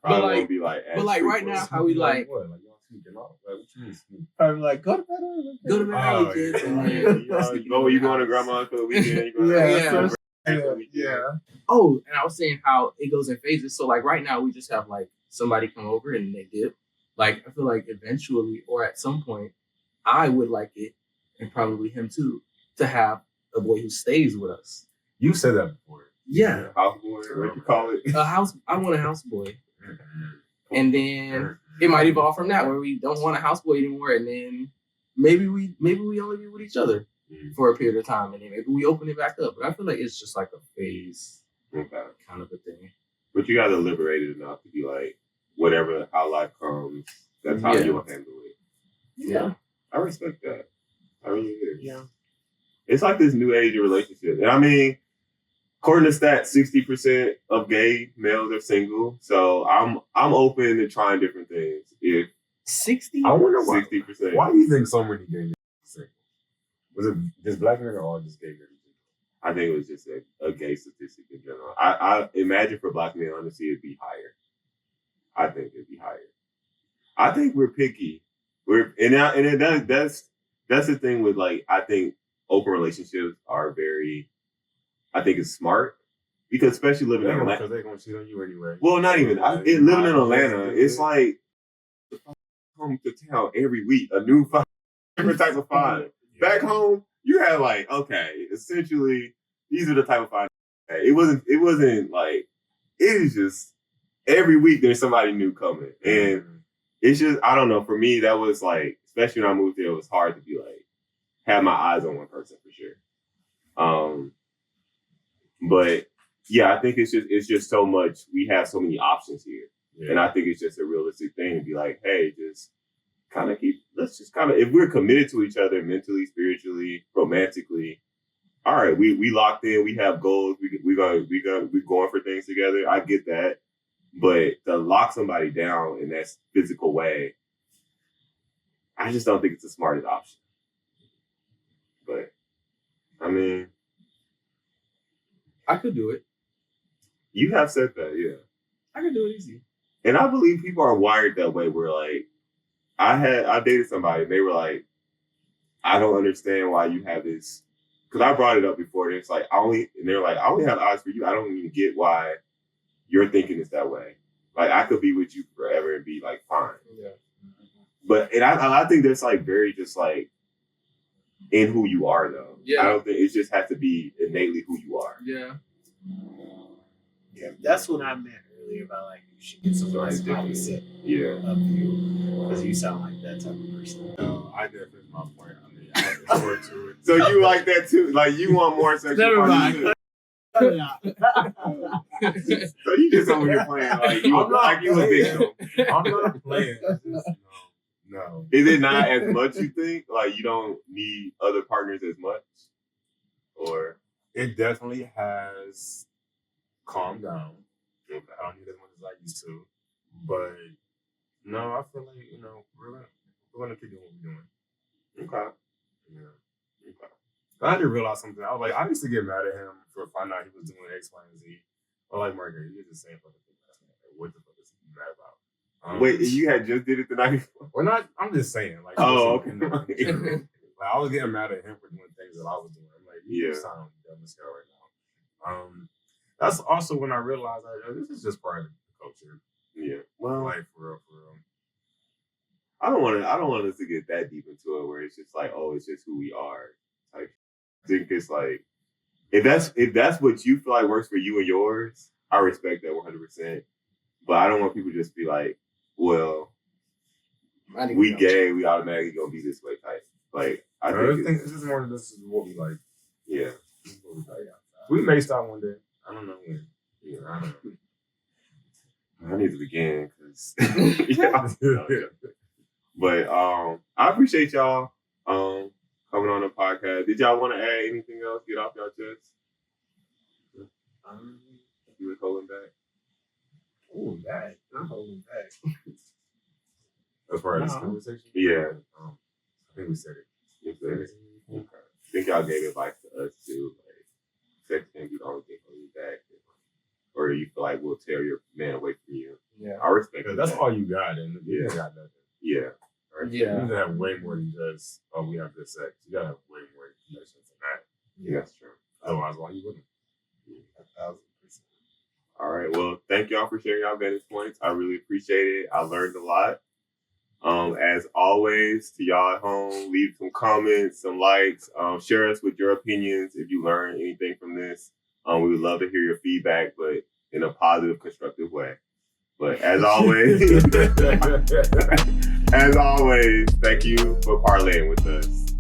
A: Probably won't be like,
B: but like right now, how we like
G: what? Like y'all sneaking off? Like what you mean sneaking?
E: Probably like go to bed early.
B: Go to bed early, kids. And then
A: you going to grandma's for the weekend?
B: Yeah. Oh, and I was saying how it goes in phases. So like right now, we just have like somebody come over and they dip. Like I feel like eventually, or at some point, I would like it, and probably him too, to have a boy who stays with us.
G: You said that before.
B: Yeah,
A: houseboy. What you call it?
B: A house. I want a houseboy. And then it might evolve from that where we don't want a houseboy anymore, and then maybe we only be with each other for a period of time, and then maybe we open it back up. But I feel like it's just like a phase kind of a thing.
A: But you gotta liberate it enough to be like, whatever how life comes, that's how you'll handle it.
B: Yeah.
A: I respect that. I really do.
B: Yeah.
A: It's like this new age of relationship. And I mean, according to stats, 60% of gay males are single. So I'm open to trying different things. If
B: 60?
G: I wonder why.
A: 60%.
G: Why do you think so many gay men are single? Was it just black men or all just gay men?
A: I think it was just a gay statistic in general. I imagine for black men, honestly, it'd be higher. I think it'd be higher. I think we're picky. That's the thing with like, I think open relationships are very, I think it's smart because especially living in Atlanta.
G: Because they're going to cheat on you anyway.
A: Well, not even. Living in Atlanta, it's like home to town every week, a new different type of find. Back home, you had like, okay, essentially, these are the type of find. It wasn't like, it is just every week there's somebody new coming. And it's just, I don't know, for me, that was like, especially when I moved here, it was hard to be like, have my eyes on one person for sure. But yeah, I think it's just so much, we have so many options here. Yeah. And I think it's just a realistic thing to be like, hey, just kind of if we're committed to each other mentally, spiritually, romantically, all right, we locked in, we have goals, we're going for things together. I get that. But to lock somebody down in that physical way, I just don't think it's the smartest option. But I mean,
B: I could do it.
A: You have said that, yeah.
B: I could do it easy.
A: And I believe people are wired that way. Where like, I dated somebody and they were like, I don't understand why you have this. Because I brought it up before. And it's like, they're like, I only have eyes for you. I don't even get why your thinking is that way. Like, I could be with you forever and be like, fine.
B: Yeah.
A: But, and I think that's like very just like in who you are though.
B: Yeah.
A: I don't think it just has to be innately who you are.
B: Yeah.
C: Yeah. That's what I meant earlier about like, you should get someone that's opposite of you. Because you sound like that type of person.
G: No, I definitely my point. I mean, I look forward to it.
A: So you like that too? Like, you want more sexual
C: Never mind.
A: partnership? So you just over here playing like you a victim.
G: I'm not playing. No.
A: Is it not as much you think? Like you don't need other partners as much? Or
G: it definitely has calmed down. I don't need as much as I used to. But no, I feel like, we're gonna keep doing what we're doing.
A: Okay.
G: Yeah. Okay. I had to realize something. I was like, I used to get mad at him for finding out he was doing X, Y, and Z. But like, Margaret, he did the same fucking thing last night. Like, what the fuck is he mad about?
A: Wait, you had just did it the night before?
G: We're not. I'm just saying. Like,
A: okay.
G: Like, I was getting mad at him for doing things that I was doing. I'm like, you sound dumb as hell right now. That's also when I realized this is just part of the culture.
A: Yeah. Well,
G: like for real.
A: I don't want us to get that deep into it where it's just like, oh, it's just who we are. Like, I think it's like, if that's what you feel like works for you and yours, I respect that 100%. But I don't want people to just be like, well, we gay, we automatically gonna be this way type. Like, I think
G: this is more than this is what we like.
A: Yeah.
G: This is what we like outside. We may stop one day. I don't know when. Yeah, I don't know.
A: I need to begin because but I appreciate y'all coming on the podcast. Did y'all want to add anything else? Get off your chest? You was holding back.
C: Oh, that. I'm holding back.
G: As far as this conversation?
A: Yeah.
G: I think we said it.
A: You said it. Okay. I think y'all gave advice to us too. Like, sex can't be the only thing holding you back. Or you feel like we'll tear your man away from you.
B: Yeah.
A: I respect
G: That's
A: that.
G: all you got, and you
A: Yeah.
G: got nothing.
A: Yeah.
B: Yeah.
G: You need to have way more than just, we have good sex. You gotta have way more connections than that.
A: Yeah, that's true.
G: Otherwise, why you wouldn't?
C: 1,000%.
A: All right. Well, thank y'all for sharing y'all vantage points. I really appreciate it. I learned a lot. As always, to y'all at home, leave some comments, some likes. Share us with your opinions if you learned anything from this. We would love to hear your feedback, but in a positive, constructive way. But as always, thank you for parlaying with us.